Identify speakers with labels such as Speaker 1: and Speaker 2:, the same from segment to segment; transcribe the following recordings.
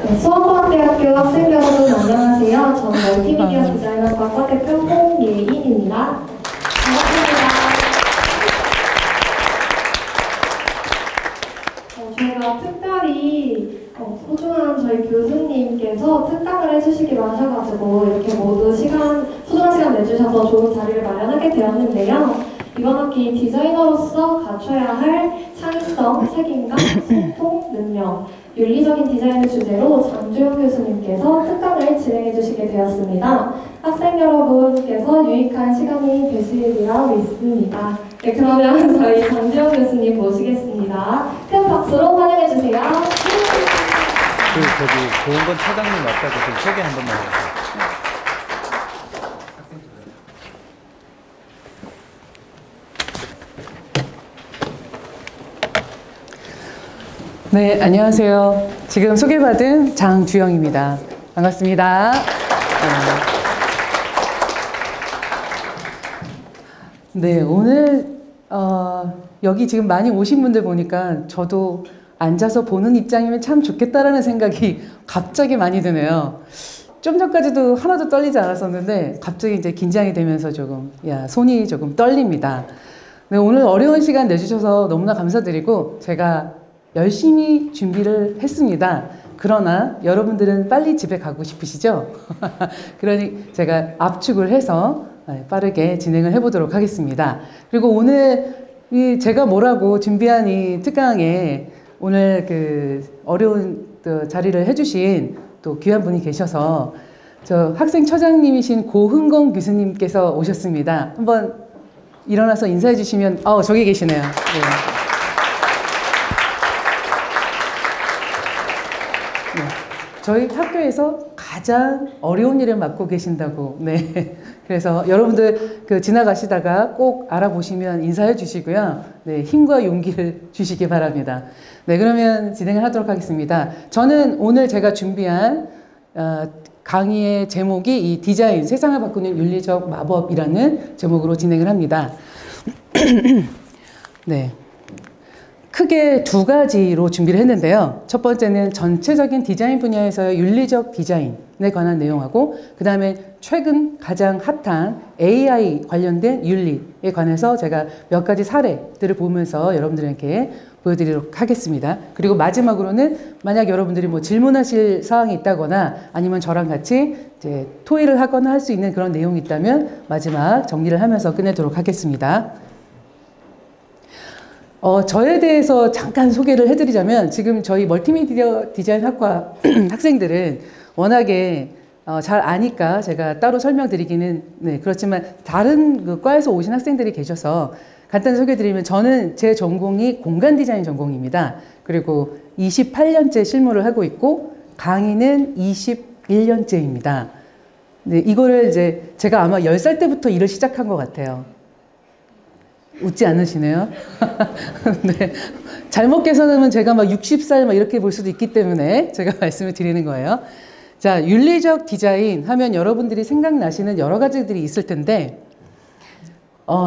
Speaker 1: 네, 수원과학대학교 학생 여러분 안녕하세요. 저는 멀티미디어 디자인학과 과대표 홍예인입니다. 반갑습니다. 저희가 특별히 소중한 저희 교수님께서 특강을 해주시기로 하셔가지고 이렇게 모두 소중한 시간 내주셔서 좋은 자리를 마련하게 되었는데요. 이번 학기 디자이너로서 갖춰야 할 창의성, 책임감, 소통, 능력, 윤리적인 디자인을 주제로 장주영 교수님께서 특강을 진행해 주시게 되었습니다. 학생 여러분께서 유익한 시간이 되시리라 믿습니다. 네, 그러면 저희 장주영 교수님 모시겠습니다. 큰 박수로 환영해 주세요.
Speaker 2: 고은건 차장님 왔다고 좀 소개 한 번만 해주세요.
Speaker 3: 네, 안녕하세요. 지금 소개받은 장주영입니다. 반갑습니다. 네, 오늘 여기 지금 많이 오신 분들 보니까 저도 앉아서 보는 입장이면 참 좋겠다라는 생각이 갑자기 많이 드네요. 좀 전까지도 하나도 떨리지 않았었는데 갑자기 이제 긴장이 되면서 손이 조금 떨립니다. 네, 오늘 어려운 시간 내주셔서 너무나 감사드리고 제가 열심히 준비를 했습니다. 그러나 여러분들은 빨리 집에 가고 싶으시죠? 그러니 제가 압축을 해서 빠르게 진행을 해보도록 하겠습니다. 그리고 오늘 제가 뭐라고 준비한 이 특강에 오늘 어려운 자리를 해주신 또 귀한 분이 계셔서 저 학생처장님이신 고흥건 교수님께서 오셨습니다. 한번 일어나서 인사해 주시면 저기 계시네요. 네. 저희 학교에서 가장 어려운 일을 맡고 계신다고. 네. 그래서 여러분들 지나가시다가 꼭 알아보시면 인사해 주시고요. 네. 힘과 용기를 주시기 바랍니다. 네. 그러면 진행을 하도록 하겠습니다. 저는 오늘 제가 준비한 강의의 제목이 이 디자인, 세상을 바꾸는 윤리적 마법이라는 제목으로 진행을 합니다. 네. 크게 두 가지로 준비를 했는데요. 첫 번째는 전체적인 디자인 분야에서의 윤리적 디자인에 관한 내용하고 그 다음에 최근 가장 핫한 AI 관련된 윤리에 관해서 제가 몇 가지 사례들을 보면서 여러분들에게 보여드리도록 하겠습니다. 그리고 마지막으로는 만약 여러분들이 질문하실 사항이 있다거나 아니면 저랑 같이 이제 토의를 하거나 할 수 있는 그런 내용이 있다면 마지막 정리를 하면서 끝내도록 하겠습니다. 저에 대해서 잠깐 소개를 해드리자면 지금 저희 멀티미디어 디자인 학과 학생들은 워낙에 잘 아니까 제가 따로 설명드리기는 그렇지만 다른 과에서 오신 학생들이 계셔서 간단히 소개드리면 저는 제 전공이 공간 디자인 전공입니다. 그리고 28년째 실무를 하고 있고 강의는 21년째입니다. 네, 이거를 이제 제가 아마 10살 때부터 일을 시작한 것 같아요. 웃지 않으시네요. 네. 잘못 계산하면 제가 60살 이렇게 볼 수도 있기 때문에 제가 말씀을 드리는 거예요. 자, 윤리적 디자인 하면 여러분들이 생각나시는 여러 가지들이 있을 텐데,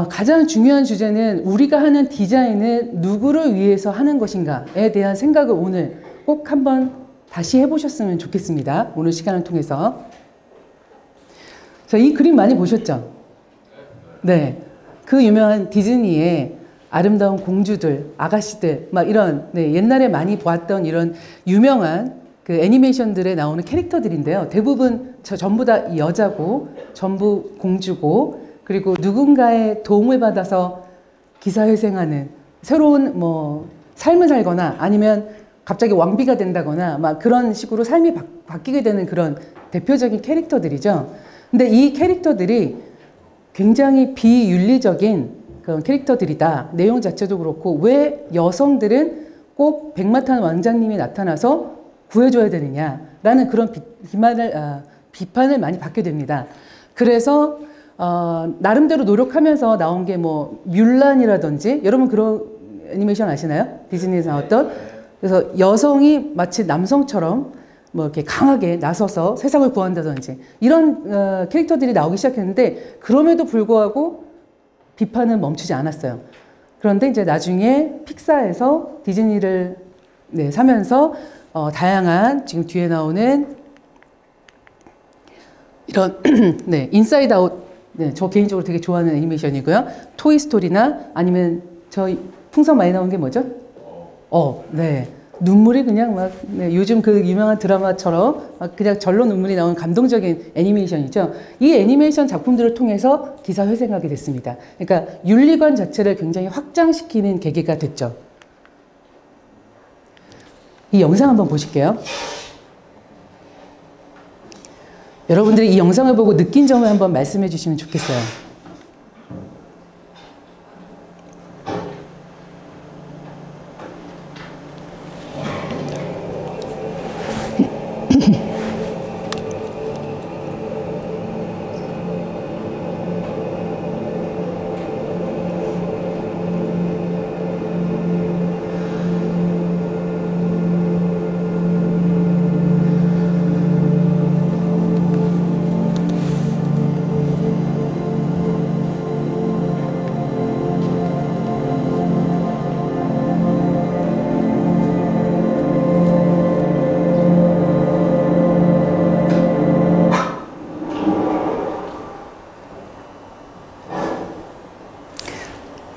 Speaker 3: 가장 중요한 주제는 우리가 하는 디자인은 누구를 위해서 하는 것인가에 대한 생각을 오늘 꼭 한번 다시 해보셨으면 좋겠습니다. 오늘 시간을 통해서. 자, 이 그림 많이 보셨죠? 네. 그 유명한 디즈니의 아름다운 공주들, 아가씨들, 이런, 옛날에 많이 보았던 이런 유명한 애니메이션들에 나오는 캐릭터들인데요. 대부분 전부 다 여자고, 전부 공주고, 그리고 누군가의 도움을 받아서 기사회생하는 새로운 삶을 살거나 아니면 갑자기 왕비가 된다거나 그런 식으로 삶이 바뀌게 되는 그런 대표적인 캐릭터들이죠. 근데 이 캐릭터들이 굉장히 비윤리적인 그런 캐릭터들이다. 내용 자체도 그렇고 왜 여성들은 꼭 백마탄 왕자님이 나타나서 구해줘야 되느냐라는 그런 비판을 많이 받게 됩니다. 그래서 나름대로 노력하면서 나온 게 뮬란이라든지 여러분 그런 애니메이션 아시나요? 디즈니에서 나왔던. 그래서 여성이 마치 남성처럼 이렇게 강하게 나서서 세상을 구한다든지 이런 캐릭터들이 나오기 시작했는데 그럼에도 불구하고 비판은 멈추지 않았어요. 그런데 이제 나중에 픽사에서 디즈니를 사면서 다양한 지금 뒤에 나오는 이런 네, 인사이드 아웃 네, 저 개인적으로 되게 좋아하는 애니메이션이고요. 토이스토리나 아니면 저희 풍선 많이 나온 게 뭐죠? 네. 눈물이 그냥 막 네, 요즘 그 유명한 드라마처럼 막 그냥 절로 눈물이 나오는 감동적인 애니메이션이죠. 이 애니메이션 작품들을 통해서 기사 회생하게 됐습니다. 그러니까 윤리관 자체를 굉장히 확장시키는 계기가 됐죠. 이 영상 한번 보실게요. 여러분들이 이 영상을 보고 느낀 점을 한번 말씀해 주시면 좋겠어요.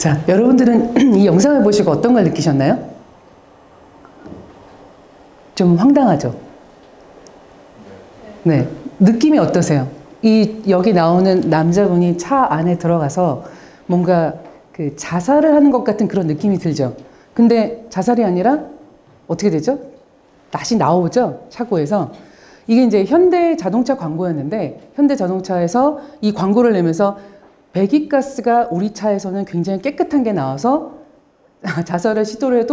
Speaker 3: 자, 여러분들은 이 영상을 보시고 어떤 걸 느끼셨나요? 좀 황당하죠? 네. 느낌이 어떠세요? 여기 나오는 남자분이 차 안에 들어가서 뭔가 그 자살을 하는 것 같은 그런 느낌이 들죠? 근데 자살이 아니라 어떻게 되죠? 다시 나오죠? 차고에서. 이게 이제 현대 자동차 광고였는데, 현대 자동차에서 이 광고를 내면서 배기가스가 우리 차에서는 굉장히 깨끗한 게 나와서 자살을 시도할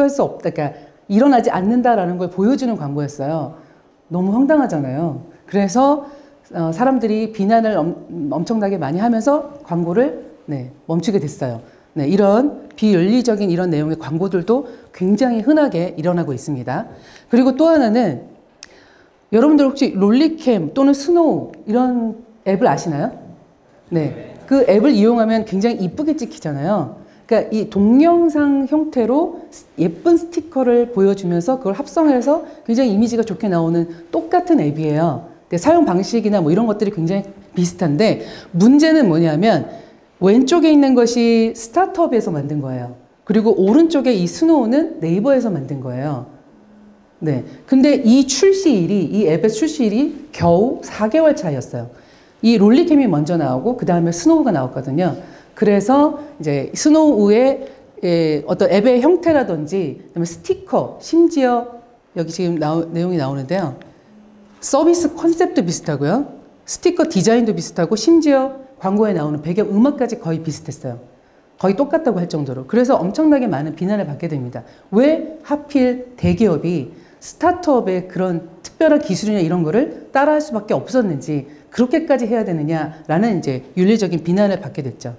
Speaker 3: 수 없다. 그러니까 일어나지 않는다라는 걸 보여주는 광고였어요. 너무 황당하잖아요. 그래서 사람들이 비난을 엄청나게 많이 하면서 광고를 네, 멈추게 됐어요. 네, 이런 비윤리적인 이런 내용의 광고들도 굉장히 흔하게 일어나고 있습니다. 그리고 또 하나는 여러분들 혹시 롤리캠 또는 스노우 이런 앱을 아시나요? 네. 그 앱을 이용하면 굉장히 이쁘게 찍히잖아요. 그러니까 이 동영상 형태로 예쁜 스티커를 보여주면서 그걸 합성해서 굉장히 이미지가 좋게 나오는 똑같은 앱이에요. 사용 방식이나 뭐 이런 것들이 굉장히 비슷한데 문제는 뭐냐면 왼쪽에 있는 것이 스타트업에서 만든 거예요. 그리고 오른쪽에 이 스노우는 네이버에서 만든 거예요. 네. 근데 이 앱의 출시일이 겨우 4개월 차이였어요. 이 롤리캠이 먼저 나오고 그 다음에 스노우가 나왔거든요. 그래서 이제 스노우의 어떤 앱의 형태라든지 그다음에 스티커, 심지어 여기 지금 내용이 나오는데요. 서비스 컨셉도 비슷하고요. 스티커 디자인도 비슷하고 심지어 광고에 나오는 배경 음악까지 거의 비슷했어요. 거의 똑같다고 할 정도로. 그래서 엄청나게 많은 비난을 받게 됩니다. 왜 하필 대기업이 스타트업의 그런 특별한 기술이나 이런 거를 따라할 수밖에 없었는지 그렇게까지 해야 되느냐라는 이제 윤리적인 비난을 받게 됐죠.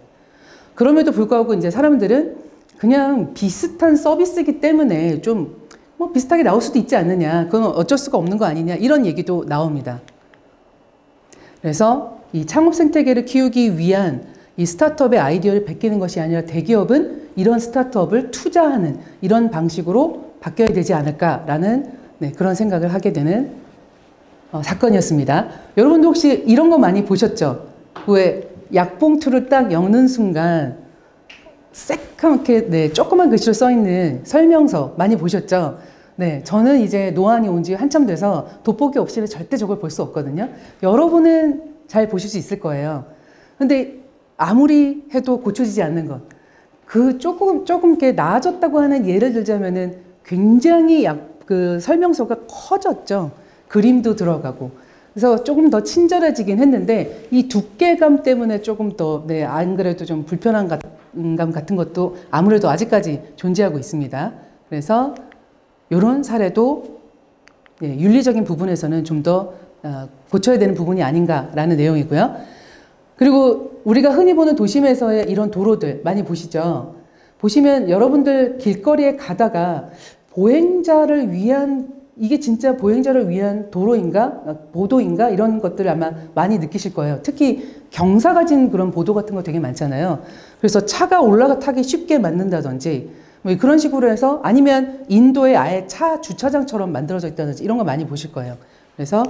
Speaker 3: 그럼에도 불구하고 이제 사람들은 그냥 비슷한 서비스이기 때문에 좀 뭐 비슷하게 나올 수도 있지 않느냐. 그건 어쩔 수가 없는 거 아니냐. 이런 얘기도 나옵니다. 그래서 이 창업 생태계를 키우기 위한 이 스타트업의 아이디어를 베끼는 것이 아니라 대기업은 이런 스타트업을 투자하는 이런 방식으로 바뀌어야 되지 않을까라는 네, 그런 생각을 하게 되는 사건이었습니다. 여러분도 혹시 이런 거 많이 보셨죠? 왜 약봉투를 딱 엮는 순간 새까맣게 네, 조그만 글씨로 써있는 설명서 많이 보셨죠? 네, 저는 이제 노안이 온 지 한참 돼서 돋보기 없이는 절대 저걸 볼 수 없거든요. 여러분은 잘 보실 수 있을 거예요. 근데 아무리 해도 고쳐지지 않는 것. 그 조금 이렇게 나아졌다고 하는 예를 들자면은 굉장히 그 설명서가 커졌죠. 그림도 들어가고. 그래서 조금 더 친절해지긴 했는데 이 두께감 때문에 조금 더, 네, 안 그래도 좀 불편한 감 같은 것도 아무래도 아직까지 존재하고 있습니다. 그래서 이런 사례도 네, 윤리적인 부분에서는 좀 더 고쳐야 되는 부분이 아닌가라는 내용이고요. 그리고 우리가 흔히 보는 도심에서의 이런 도로들 많이 보시죠? 보시면 여러분들 길거리에 가다가 보행자를 위한 이게 진짜 보행자를 위한 도로인가? 보도인가? 이런 것들을 아마 많이 느끼실 거예요. 특히 경사가 진 그런 보도 같은 거 되게 많잖아요. 그래서 차가 올라가 타기 쉽게 만든다든지 뭐 그런 식으로 해서 아니면 인도에 아예 차 주차장처럼 만들어져 있다든지 이런 거 많이 보실 거예요. 그래서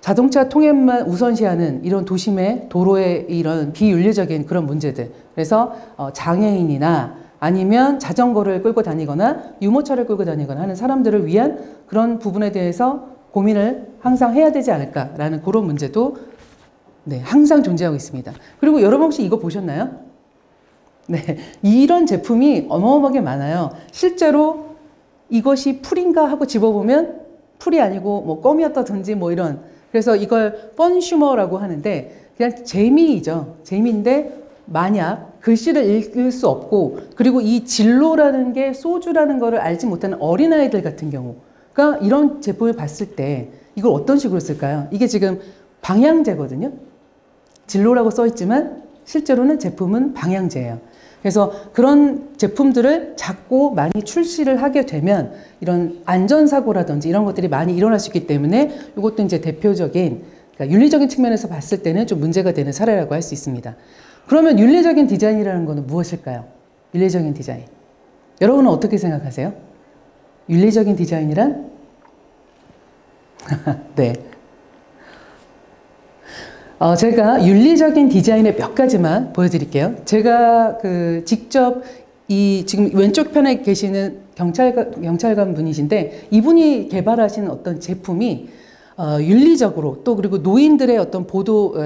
Speaker 3: 자동차 통행만 우선시하는 이런 도심의 도로의 이런 비윤리적인 그런 문제들. 그래서 장애인이나 아니면 자전거를 끌고 다니거나 유모차를 끌고 다니거나 하는 사람들을 위한 그런 부분에 대해서 고민을 항상 해야 되지 않을까라는 그런 문제도 네, 항상 존재하고 있습니다. 그리고 여러분 혹시 이거 보셨나요? 네, 이런 제품이 어마어마하게 많아요. 실제로 이것이 풀인가 하고 집어보면 풀이 아니고 뭐 껌이었다든지 뭐 이런. 그래서 이걸 펀슈머라고 하는데 그냥 재미이죠. 재미인데 만약 글씨를 읽을 수 없고 그리고 이 진로라는 게 소주라는 거를 알지 못하는 어린아이들 같은 경우가 이런 제품을 봤을 때 이걸 어떤 식으로 쓸까요? 이게 지금 방향제거든요. 진로라고 써 있지만 실제로는 제품은 방향제예요. 그래서 그런 제품들을 자꾸 많이 출시를 하게 되면 이런 안전사고라든지 이런 것들이 많이 일어날 수 있기 때문에 이것도 이제 대표적인 그러니까 윤리적인 측면에서 봤을 때는 좀 문제가 되는 사례라고 할 수 있습니다. 그러면 윤리적인 디자인이라는 것은 무엇일까요? 윤리적인 디자인. 여러분은 어떻게 생각하세요? 윤리적인 디자인이란? 네. 제가 윤리적인 디자인의 몇 가지만 보여드릴게요. 제가 직접 지금 왼쪽 편에 계시는 경찰관 분이신데 이분이 개발하신 어떤 제품이 윤리적으로 또 그리고 노인들의 어떤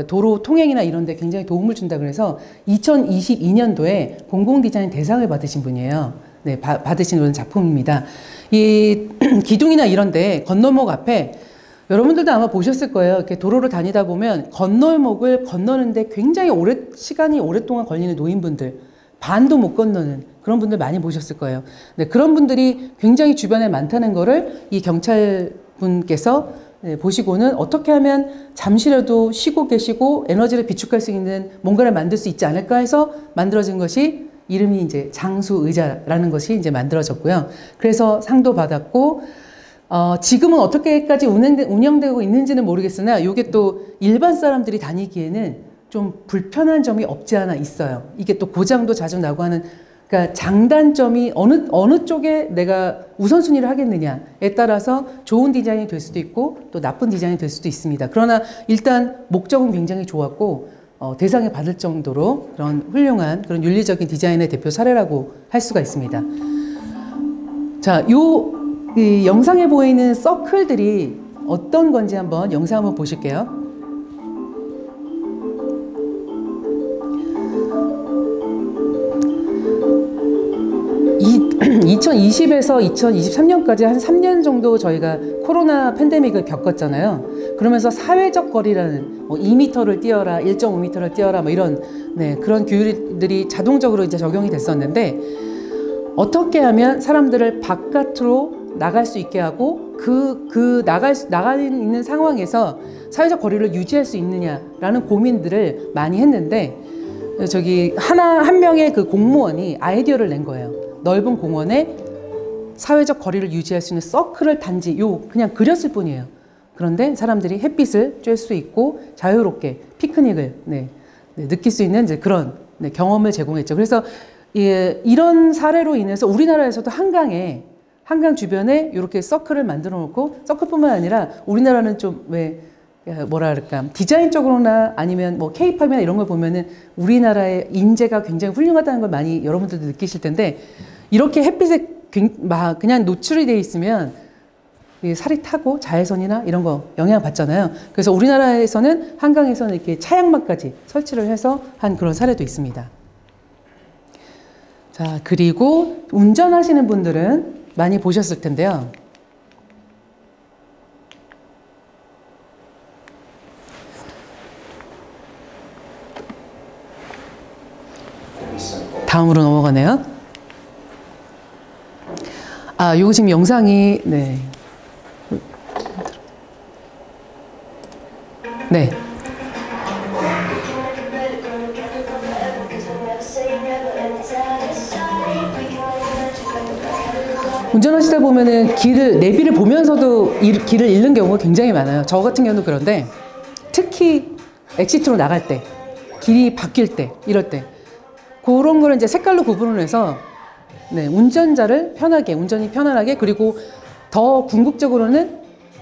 Speaker 3: 도로 통행이나 이런 데 굉장히 도움을 준다 그래서 2022년도에 공공디자인 대상을 받으신 분이에요. 네, 받으신 그런 작품입니다. 이 기둥이나 이런 데 건널목 앞에 여러분들도 아마 보셨을 거예요. 이렇게 도로를 다니다 보면 건널목을 건너는데 굉장히 시간이 오랫동안 걸리는 노인분들, 반도 못 건너는 그런 분들 많이 보셨을 거예요. 네, 그런 분들이 굉장히 주변에 많다는 거를 이 경찰분께서 보시고는 어떻게 하면 잠시라도 쉬고 계시고 에너지를 비축할 수 있는 뭔가를 만들 수 있지 않을까 해서 만들어진 것이 이름이 이제 장수의자라는 것이 이제 만들어졌고요. 그래서 상도 받았고, 지금은 어떻게까지 운영되고 있는지는 모르겠으나 이게 또 일반 사람들이 다니기에는 좀 불편한 점이 없지 않아 있어요. 이게 또 고장도 자주 나고 하는 그러니까 장단점이 어느 쪽에 내가 우선순위를 하겠느냐에 따라서 좋은 디자인이 될 수도 있고 또 나쁜 디자인이 될 수도 있습니다. 그러나 일단 목적은 굉장히 좋았고 대상을 받을 정도로 그런 훌륭한 그런 윤리적인 디자인의 대표 사례라고 할 수가 있습니다. 자, 이 영상에 보이는 서클들이 어떤 건지 한번 영상 한번 보실게요. 2020에서 2023년까지 한 3년 정도 저희가 코로나 팬데믹을 겪었잖아요. 그러면서 사회적 거리라는 2m를 뛰어라, 1.5m를 뛰어라 뭐 이런 그런 규율들이 자동적으로 이제 적용이 됐었는데 어떻게 하면 사람들을 바깥으로 나갈 수 있게 하고 나가 있는 상황에서 사회적 거리를 유지할 수 있느냐라는 고민들을 많이 했는데 한 명의 그 공무원이 아이디어를 낸 거예요. 넓은 공원에 사회적 거리를 유지할 수 있는 서클을 단지 그냥 그렸을 뿐이에요. 그런데 사람들이 햇빛을 쬐 수 있고 자유롭게 피크닉을 느낄 수 있는 이제 그런 경험을 제공했죠. 그래서 이런 사례로 인해서 우리나라에서도 한강 주변에 이렇게 서클을 만들어 놓고 서클뿐만 아니라 우리나라는 좀 디자인적으로나 아니면 뭐 K-팝이나 이런 걸 보면은 우리나라의 인재가 굉장히 훌륭하다는 걸 많이 여러분들도 느끼실 텐데 이렇게 햇빛에 그냥 노출이 돼 있으면 살이 타고 자외선이나 이런 거 영향 받잖아요. 그래서 우리나라에서는 한강에서는 이렇게 차양막까지 설치를 해서 한 그런 사례도 있습니다. 자, 그리고 운전하시는 분들은 많이 보셨을 텐데요. 다음으로 넘어가네요. 요거 지금 영상이 네. 운전하시다 보면은 내비를 보면서도 길을 잃는 경우가 굉장히 많아요. 저 같은 경우도 그런데 특히 엑시트로 나갈 때, 길이 바뀔 때, 이럴 때 그런 거를 이제 색깔로 구분을 해서 네, 운전자를 편하게, 운전이 편안하게, 그리고 더 궁극적으로는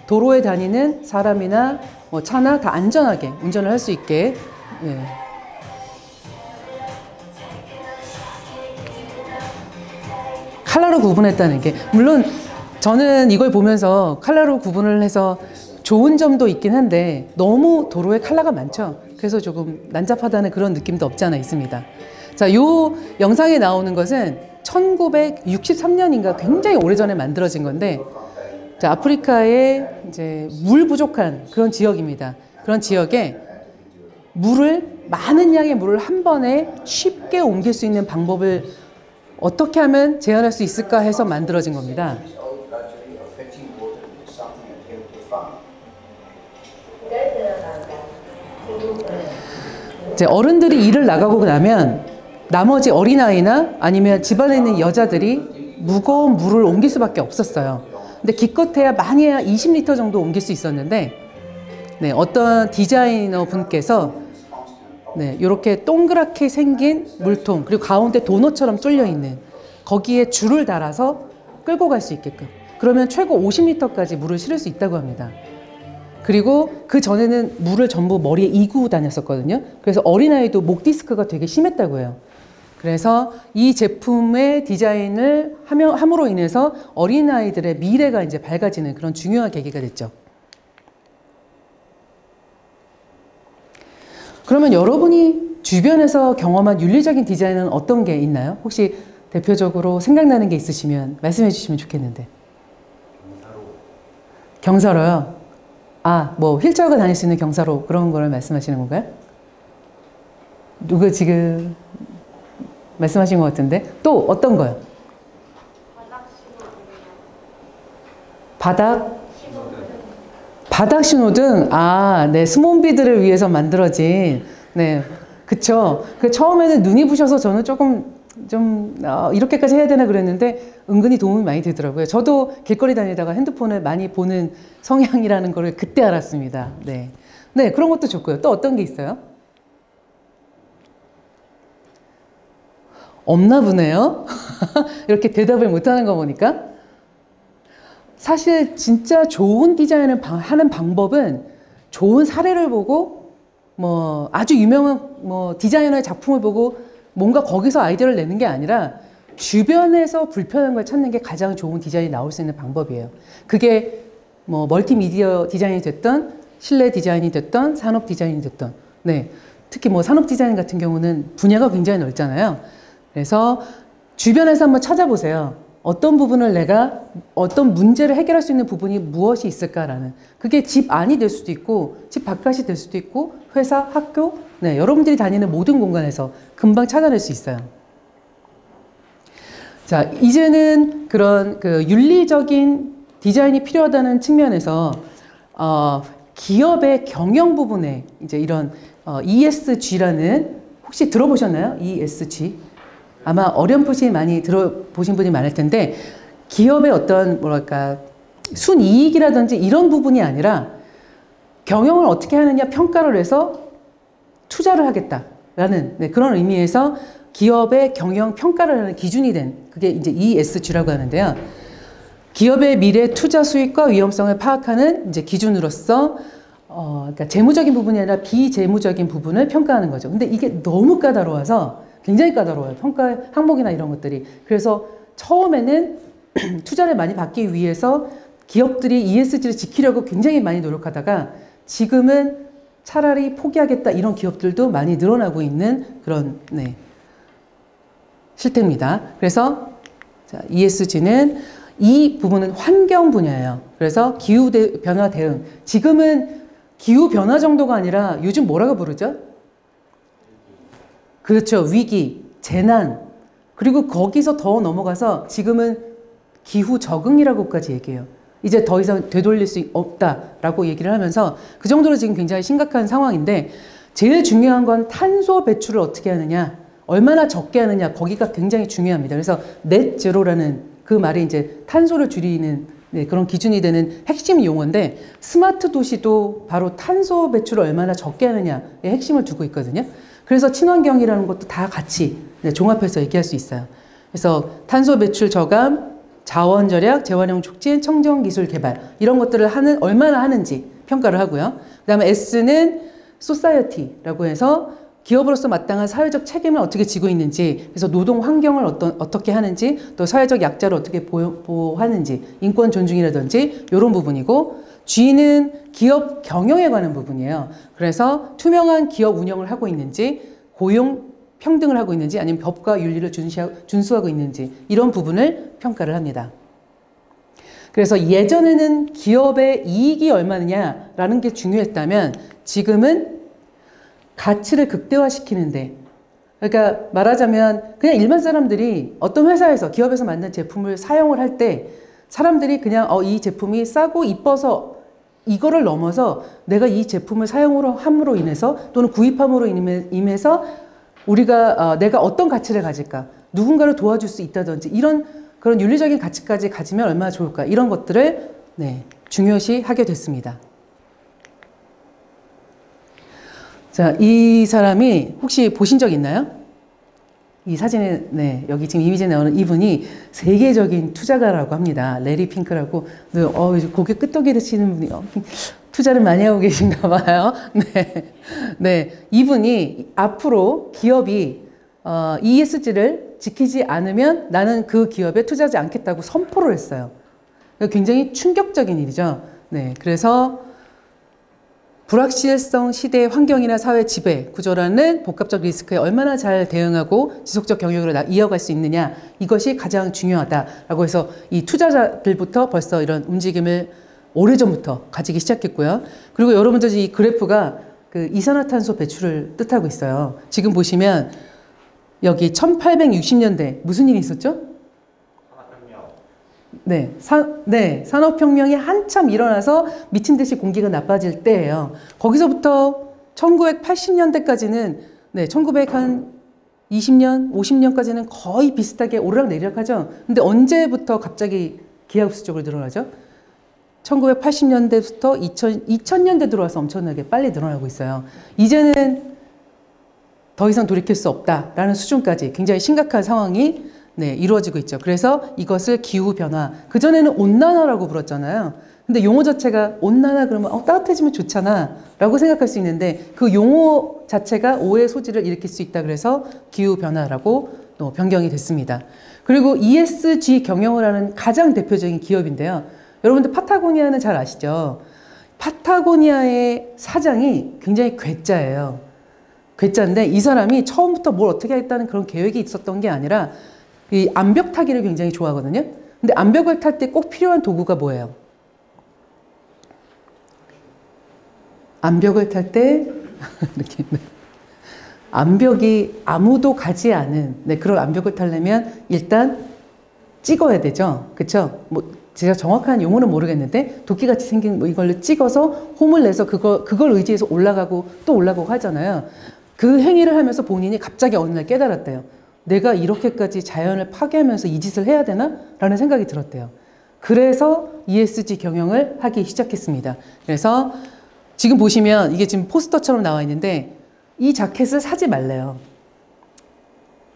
Speaker 3: 도로에 다니는 사람이나 뭐 차나 다 안전하게 운전을 할 수 있게. 예. 컬러로 구분했다는 게, 물론 저는 이걸 보면서 컬러로 구분을 해서 좋은 점도 있긴 한데 너무 도로에 컬러가 많죠. 그래서 조금 난잡하다는 그런 느낌도 없지 않아 있습니다. 자, 요 영상에 나오는 것은 1963년인가 굉장히 오래전에 만들어진 건데, 자, 아프리카의 이제 물 부족한 그런 지역입니다. 그런 지역에 많은 양의 물을 한 번에 쉽게 옮길 수 있는 방법을 어떻게 하면 제한할 수 있을까 해서 만들어진 겁니다. 이제 어른들이 일을 나가고 나면 나머지 어린아이나 아니면 집안에 있는 여자들이 무거운 물을 옮길 수밖에 없었어요. 근데 기껏해야 많이 해야 20리터 정도 옮길 수 있었는데, 네, 어떤 디자이너 분께서 네, 이렇게 동그랗게 생긴 물통, 그리고 가운데 도넛처럼 뚫려 있는 거기에 줄을 달아서 끌고 갈 수 있게끔, 그러면 최고 50리터까지 물을 실을 수 있다고 합니다. 그리고 그 전에는 물을 전부 머리에 이고 다녔었거든요. 그래서 어린아이도 목 디스크가 되게 심했다고 해요. 그래서 이 제품의 디자인을 함으로 인해서 어린아이들의 미래가 이제 밝아지는 그런 중요한 계기가 됐죠. 그러면 여러분이 주변에서 경험한 윤리적인 디자인은 어떤 게 있나요? 혹시 대표적으로 생각나는 게 있으시면 말씀해 주시면 좋겠는데. 경사로요? 아, 뭐 휠체어가 다닐 수 있는 경사로, 그런 거를 말씀하시는 건가요? 누가 지금 말씀하신 것 같은데. 또 어떤 거요? 바닥 신호등. 아, 네, 스몬비들을 위해서 만들어진. 네, 그쵸. 그 처음에는 눈이 부셔서 저는 조금 이렇게까지 해야 되나 그랬는데 은근히 도움이 많이 되더라고요. 저도 길거리 다니다가 핸드폰을 많이 보는 성향이라는 걸 그때 알았습니다. 네, 네, 그런 것도 좋고요. 또 어떤 게 있어요? 없나 보네요. 이렇게 대답을 못하는 거 보니까. 사실 진짜 좋은 디자인을 하는 방법은 좋은 사례를 보고, 뭐 아주 유명한 뭐 디자이너의 작품을 보고 뭔가 거기서 아이디어를 내는 게 아니라 주변에서 불편한 걸 찾는 게 가장 좋은 디자인이 나올 수 있는 방법이에요. 그게 뭐 멀티미디어 디자인이 됐던, 실내 디자인이 됐던, 산업 디자인이 됐던. 네, 특히 뭐 산업 디자인 같은 경우는 분야가 굉장히 넓잖아요. 그래서 주변에서 한번 찾아보세요. 어떤 부분을 내가, 어떤 문제를 해결할 수 있는 부분이 무엇이 있을까라는. 그게 집 안이 될 수도 있고 집 바깥이 될 수도 있고 회사, 학교, 네, 여러분들이 다니는 모든 공간에서 금방 찾아낼 수 있어요. 자, 이제는 그런 그 윤리적인 디자인이 필요하다는 측면에서 기업의 경영 부분에 이제 이런 ESG라는, 혹시 들어보셨나요? ESG? 아마 어렴풋이 많이 들어보신 분이 많을 텐데, 기업의 어떤 뭐랄까 순이익이라든지 이런 부분이 아니라 경영을 어떻게 하느냐 평가를 해서 투자를 하겠다라는, 네, 그런 의미에서 기업의 경영 평가를 하는 기준이 된, 그게 이제 ESG라고 하는데요. 기업의 미래 투자 수익과 위험성을 파악하는 이제 기준으로서 그러니까 재무적인 부분이 아니라 비재무적인 부분을 평가하는 거죠. 근데 이게 너무 까다로워서, 굉장히 까다로워요. 평가 항목이나 이런 것들이. 그래서 처음에는 투자를 많이 받기 위해서 기업들이 ESG를 지키려고 굉장히 많이 노력하다가 지금은 차라리 포기하겠다, 이런 기업들도 많이 늘어나고 있는 그런, 네, 실태입니다. 그래서 자, ESG는 이 부분은 환경 분야예요. 그래서 기후 변화 대응. 지금은 기후 변화 정도가 아니라 요즘 뭐라고 부르죠? 그렇죠. 위기, 재난, 그리고 거기서 더 넘어가서 지금은 기후 적응이라고까지 얘기해요. 이제 더 이상 되돌릴 수 없다라고 얘기를 하면서 그 정도로 지금 굉장히 심각한 상황인데, 제일 중요한 건 탄소 배출을 어떻게 하느냐, 얼마나 적게 하느냐, 거기가 굉장히 중요합니다. 그래서 넷 제로라는 그 말이 이제 탄소를 줄이는, 네, 그런 기준이 되는 핵심 용어인데, 스마트 도시도 바로 탄소 배출을 얼마나 적게 하느냐의 핵심을 두고 있거든요. 그래서 친환경이라는 것도 다 같이, 네, 종합해서 얘기할 수 있어요. 그래서 탄소 배출 저감, 자원 절약, 재활용 촉진, 청정 기술 개발 이런 것들을 얼마나 하는지 평가를 하고요. 그다음에 S는 소사이어티라고 해서 기업으로서 마땅한 사회적 책임을 어떻게 지고 있는지, 그래서 노동 환경을 어떻게 하는지, 또 사회적 약자를 어떻게 보호하는지, 인권 존중이라든지 이런 부분이고, G는 기업 경영에 관한 부분이에요. 그래서 투명한 기업 운영을 하고 있는지, 고용 평등을 하고 있는지, 아니면 법과 윤리를 준수하고 있는지 이런 부분을 평가를 합니다. 그래서 예전에는 기업의 이익이 얼마느냐라는 게 중요했다면 지금은 가치를 극대화시키는데, 그러니까 말하자면 그냥 일반 사람들이 어떤 회사에서 기업에서 만든 제품을 사용을 할 때 사람들이 그냥 이 제품이 싸고 이뻐서 이거를 넘어서 내가 이 제품을 함으로 인해서 또는 구입함으로 인해서 우리가 내가 어떤 가치를 가질까, 누군가를 도와줄 수 있다든지 이런 그런 윤리적인 가치까지 가지면 얼마나 좋을까, 이런 것들을 중요시 하게 됐습니다. 자, 이 사람이 혹시 보신 적 있나요? 이 사진에, 여기 지금 이미지에 나오는 이분이 세계적인 투자가라고 합니다. 레리 핑크라고. 고개 끄덕이시는 분이 투자를 많이 하고 계신가 봐요. 네. 이분이 앞으로 기업이 ESG를 지키지 않으면 나는 그 기업에 투자하지 않겠다고 선포를 했어요. 굉장히 충격적인 일이죠. 네. 그래서 불확실성 시대의 환경이나 사회 지배 구조라는 복합적 리스크에 얼마나 잘 대응하고 지속적 경영을 이어갈 수 있느냐, 이것이 가장 중요하다라고 해서 이 투자자들부터 벌써 이런 움직임을 오래전부터 가지기 시작했고요. 그리고 여러분들 이 그래프가 그 이산화탄소 배출을 뜻하고 있어요. 지금 보시면 여기 1860년대 무슨 일이 있었죠? 산업혁명이 한참 일어나서 미친 듯이 공기가 나빠질 때예요. 거기서부터 1980년대까지는 1920년, 50년까지는 거의 비슷하게 오르락내리락 하죠. 근데 언제부터 갑자기 기하급수적으로 늘어나죠? 1980년대부터 2000년대 들어와서 엄청나게 빨리 늘어나고 있어요. 이제는 더 이상 돌이킬 수 없다라는 수준까지 굉장히 심각한 상황이 이루어지고 있죠. 그래서 이것을 기후변화, 그전에는 온난화라고 불렀잖아요. 근데 용어 자체가 온난화 그러면 따뜻해지면 좋잖아 라고 생각할 수 있는데 그 용어 자체가 오해의 소지를 일으킬 수 있다 그래서 기후변화라고 또 변경이 됐습니다. 그리고 ESG 경영을 하는 가장 대표적인 기업인데요. 여러분들 파타고니아는 잘 아시죠? 파타고니아의 사장이 굉장히 괴짜예요. 괴짜인데 이 사람이 처음부터 뭘 어떻게 하겠다는 그런 계획이 있었던 게 아니라 이 암벽 타기를 굉장히 좋아하거든요. 근데 암벽을 탈 때 꼭 필요한 도구가 뭐예요? 암벽을 탈 때 이렇게 암벽이 아무도 가지 않은 그런 암벽을 타려면 일단 찍어야 되죠. 그렇죠? 제가 정확한 용어는 모르겠는데 도끼같이 생긴 이걸로 찍어서 홈을 내서 그걸 의지해서 올라가고 또 올라가고 하잖아요. 그 행위를 하면서 본인이 갑자기 어느 날 깨달았대요. 내가 이렇게까지 자연을 파괴하면서 이 짓을 해야 되나? 라는 생각이 들었대요. 그래서 ESG 경영을 하기 시작했습니다. 그래서 지금 보시면 이게 지금 포스터처럼 나와 있는데 이 자켓을 사지 말래요.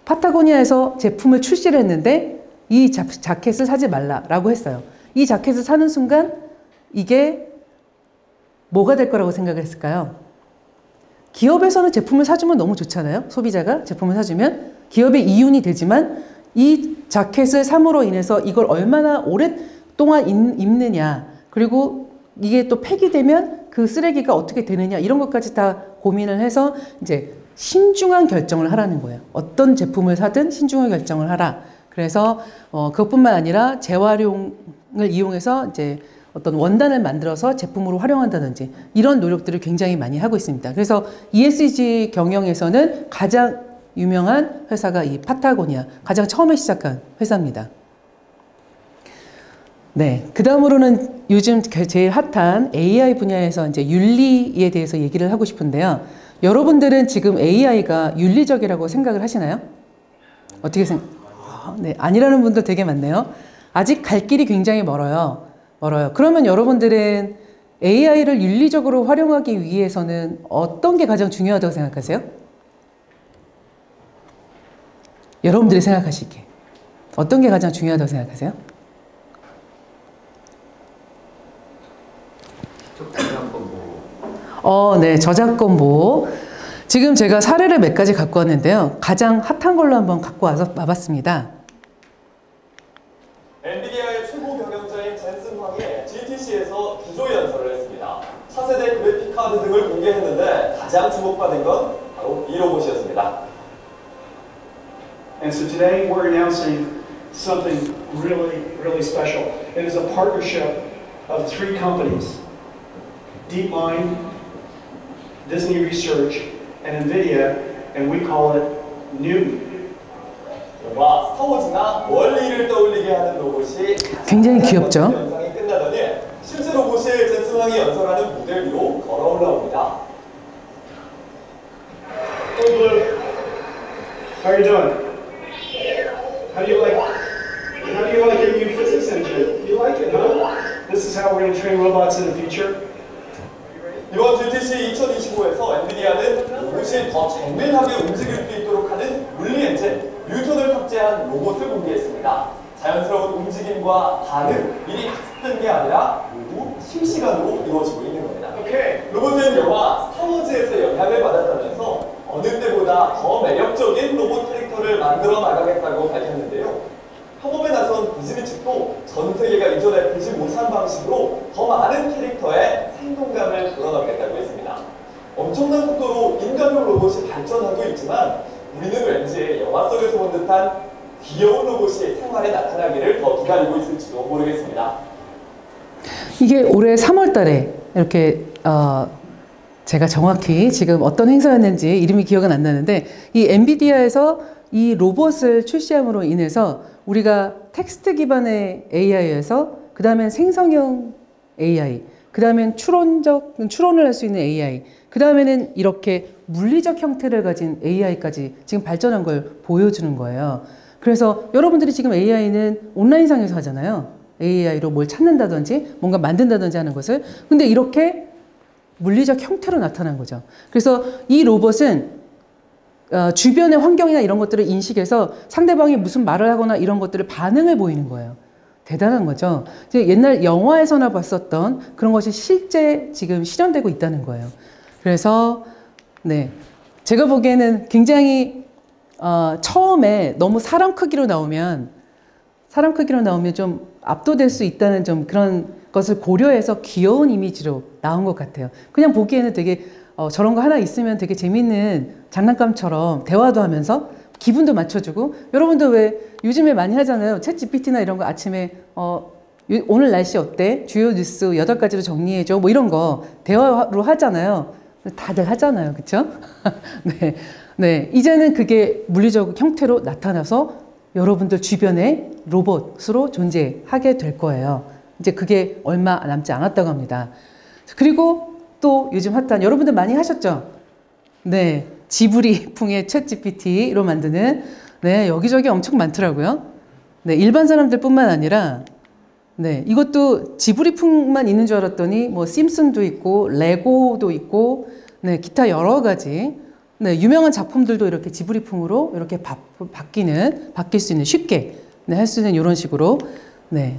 Speaker 3: 파타고니아에서 제품을 출시를 했는데 이 자켓을 사지 말라라고 했어요. 이 자켓을 사는 순간 이게 뭐가 될 거라고 생각했을까요? 기업에서는 제품을 사주면 너무 좋잖아요. 소비자가 제품을 사주면 기업의 이윤이 되지만 이 자켓을 삼으로 인해서 이걸 얼마나 오랫동안 입느냐, 그리고 이게 또 폐기되면 그 쓰레기가 어떻게 되느냐, 이런 것까지 다 고민을 해서 이제 신중한 결정을 하라는 거예요. 어떤 제품을 사든 신중한 결정을 하라. 그래서 그것뿐만 아니라 재활용을 이용해서 이제 어떤 원단을 만들어서 제품으로 활용한다든지 이런 노력들을 굉장히 많이 하고 있습니다. 그래서 ESG 경영에서는 가장 유명한 회사가 이 파타고니아, 가장 처음에 시작한 회사입니다. 그 다음으로는 요즘 제일 핫한 AI 분야에서 이제 윤리에 대해서 얘기를 하고 싶은데요. 여러분들은 지금 AI가 윤리적이라고 생각을 하시나요? 어떻게 아니라는 분들 되게 많네요. 아직 갈 길이 굉장히 멀어요. 그러면 여러분들은 AI를 윤리적으로 활용하기 위해서는 어떤 게 가장 중요하다고 생각하세요? 여러분들이 생각하시기에. 어떤 게 가장 중요하다고 생각하세요? 네, 저작권 보호. 지금 제가 사례를 몇 가지 갖고 왔는데요. 가장 핫한 걸로 한번 갖고 와봤습니다.
Speaker 4: 엔비디아의 최고 경영자인 젠슨 황이 GTC에서 기조 연설을 했습니다. 차세대 그래픽 카드 등을 공개했는데 가장 주목받은 건 바로 이 로봇이었습니다.
Speaker 5: And so today we're announcing something really, really special. It is a partnership of 3 companies, DeepMind, Disney Research, and NVIDIA, and we call it Newton.
Speaker 4: 영화 스타워즈나 월리를 떠올리게 하는 로봇이
Speaker 3: 굉장히 귀엽죠?
Speaker 4: 영상이 끝나더니 실제 로봇이 젠슨 황이 연설하는 무대 위로 걸어 올라옵니다.
Speaker 5: Hey Blue, how are you doing? How do you like your new physics engine? You like it, huh? This is how we're going to train robots in the future.
Speaker 4: 이번 GTC 2025에서 엔비디아는 로봇이 더 정밀하게 움직일 수 있도록 하는 물리 엔진 뉴턴을 탑재한 로봇을 공개했습니다. 자연스러운 움직임과 반응, 미리 학습된 게 아니라 모두 실시간으로 이루어지고 있는 겁니다. 로봇은 영화 스타워즈에서 영향을 받았다면서 어느 때보다 더 매력적인 로봇 캐릭터를 만들어 나가겠다고 밝혔는데요. 협업에 나선 디즈니 측도 전 세계가 이전에 보지 못한 방식으로 더 많은 캐릭터의 생동감을 불어넣겠다고 했습니다. 엄청난 속도로 인간용 로봇이 발전하고 있지만 우리는 왠지 영화 속에서 본 듯한 귀여운 로봇이 생활에 나타나기를 더 기다리고 있을지도 모르겠습니다.
Speaker 3: 이게 올해 3월 달에 이렇게 제가 정확히 지금 어떤 행사였는지 이름이 기억은 안 나는데 이 엔비디아에서 이 로봇을 출시함으로 인해서 우리가 텍스트 기반의 AI에서 그 다음엔 생성형 AI, 그 다음엔 추론을 할 수 있는 AI, 그 다음에는 이렇게 물리적 형태를 가진 AI까지 지금 발전한 걸 보여주는 거예요. 그래서 여러분들이 지금 AI는 온라인상에서 하잖아요. AI로 뭘 찾는다든지 뭔가 만든다든지 하는 것을. 근데 이렇게 물리적 형태로 나타난 거죠. 그래서 이 로봇은 주변의 환경이나 이런 것들을 인식해서 상대방이 무슨 말을 하거나 이런 것들을 반응을 보이는 거예요. 대단한 거죠. 옛날 영화에서나 봤었던 그런 것이 실제 지금 실현되고 있다는 거예요. 그래서 네, 제가 보기에는 굉장히 처음에 너무 사람 크기로 나오면 좀 압도될 수 있다는 좀 그런 것을 고려해서 귀여운 이미지로 나온 것 같아요. 그냥 보기에는 되게 저런 거 하나 있으면 되게 재밌는 장난감처럼 대화도 하면서 기분도 맞춰주고, 여러분도 왜 요즘에 많이 하잖아요. 챗 GPT나 이런 거 아침에 오늘 날씨 어때? 주요 뉴스 8가지로 정리해줘. 뭐 이런 거 대화로 하잖아요. 다들 하잖아요. 그쵸? 네. 네. 이제는 그게 물리적 형태로 나타나서 여러분들 주변에 로봇으로 존재하게 될 거예요. 이제 그게 얼마 남지 않았다고 합니다. 그리고 또 요즘 핫한, 여러분들 많이 하셨죠? 네. 지브리풍의 챗 GPT로 만드는, 네. 여기저기 엄청 많더라고요. 네. 일반 사람들 뿐만 아니라, 네. 이것도 지브리풍만 있는 줄 알았더니, 뭐, 심슨도 있고, 레고도 있고, 네. 기타 여러 가지, 네. 유명한 작품들도 이렇게 지브리풍으로 이렇게 바뀔 수 있는, 쉽게, 네. 할 수 있는 이런 식으로, 네.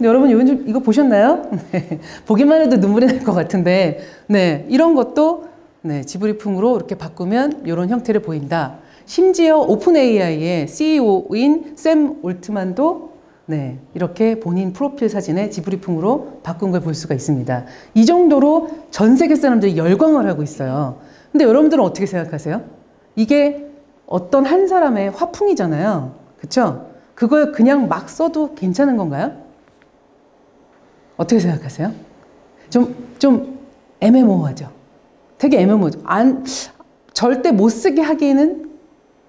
Speaker 3: 여러분 요즘 이거 보셨나요? 네. 보기만 해도 눈물이 날 것 같은데, 네. 이런 것도, 네. 지브리풍으로 이렇게 바꾸면 이런 형태를 보인다. 심지어 오픈 AI의 CEO인 샘 올트만도 네, 이렇게 본인 프로필 사진에 지브리풍으로 바꾼 걸 볼 수가 있습니다. 이 정도로 전 세계 사람들이 열광을 하고 있어요. 근데 여러분들은 어떻게 생각하세요? 이게 어떤 한 사람의 화풍이잖아요. 그쵸? 그걸 그냥 막 써도 괜찮은 건가요? 어떻게 생각하세요? 좀 애매모호하죠? 되게 애매모호하죠? 절대 못 쓰게 하기에는,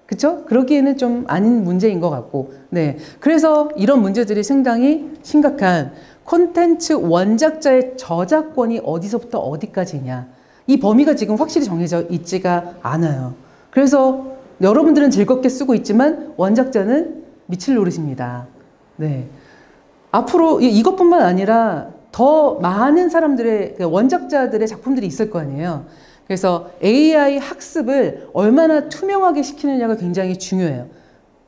Speaker 3: 그쵸? 그러기에는 좀 아닌 문제인 것 같고, 네. 그래서 이런 문제들이 상당히 심각한, 콘텐츠 원작자의 저작권이 어디서부터 어디까지냐. 이 범위가 지금 확실히 정해져 있지가 않아요. 그래서 여러분들은 즐겁게 쓰고 있지만 원작자는 미칠 노릇입니다. 네. 앞으로 이것뿐만 아니라 더 많은 사람들의, 원작자들의 작품들이 있을 거 아니에요. 그래서 AI 학습을 얼마나 투명하게 시키느냐가 굉장히 중요해요.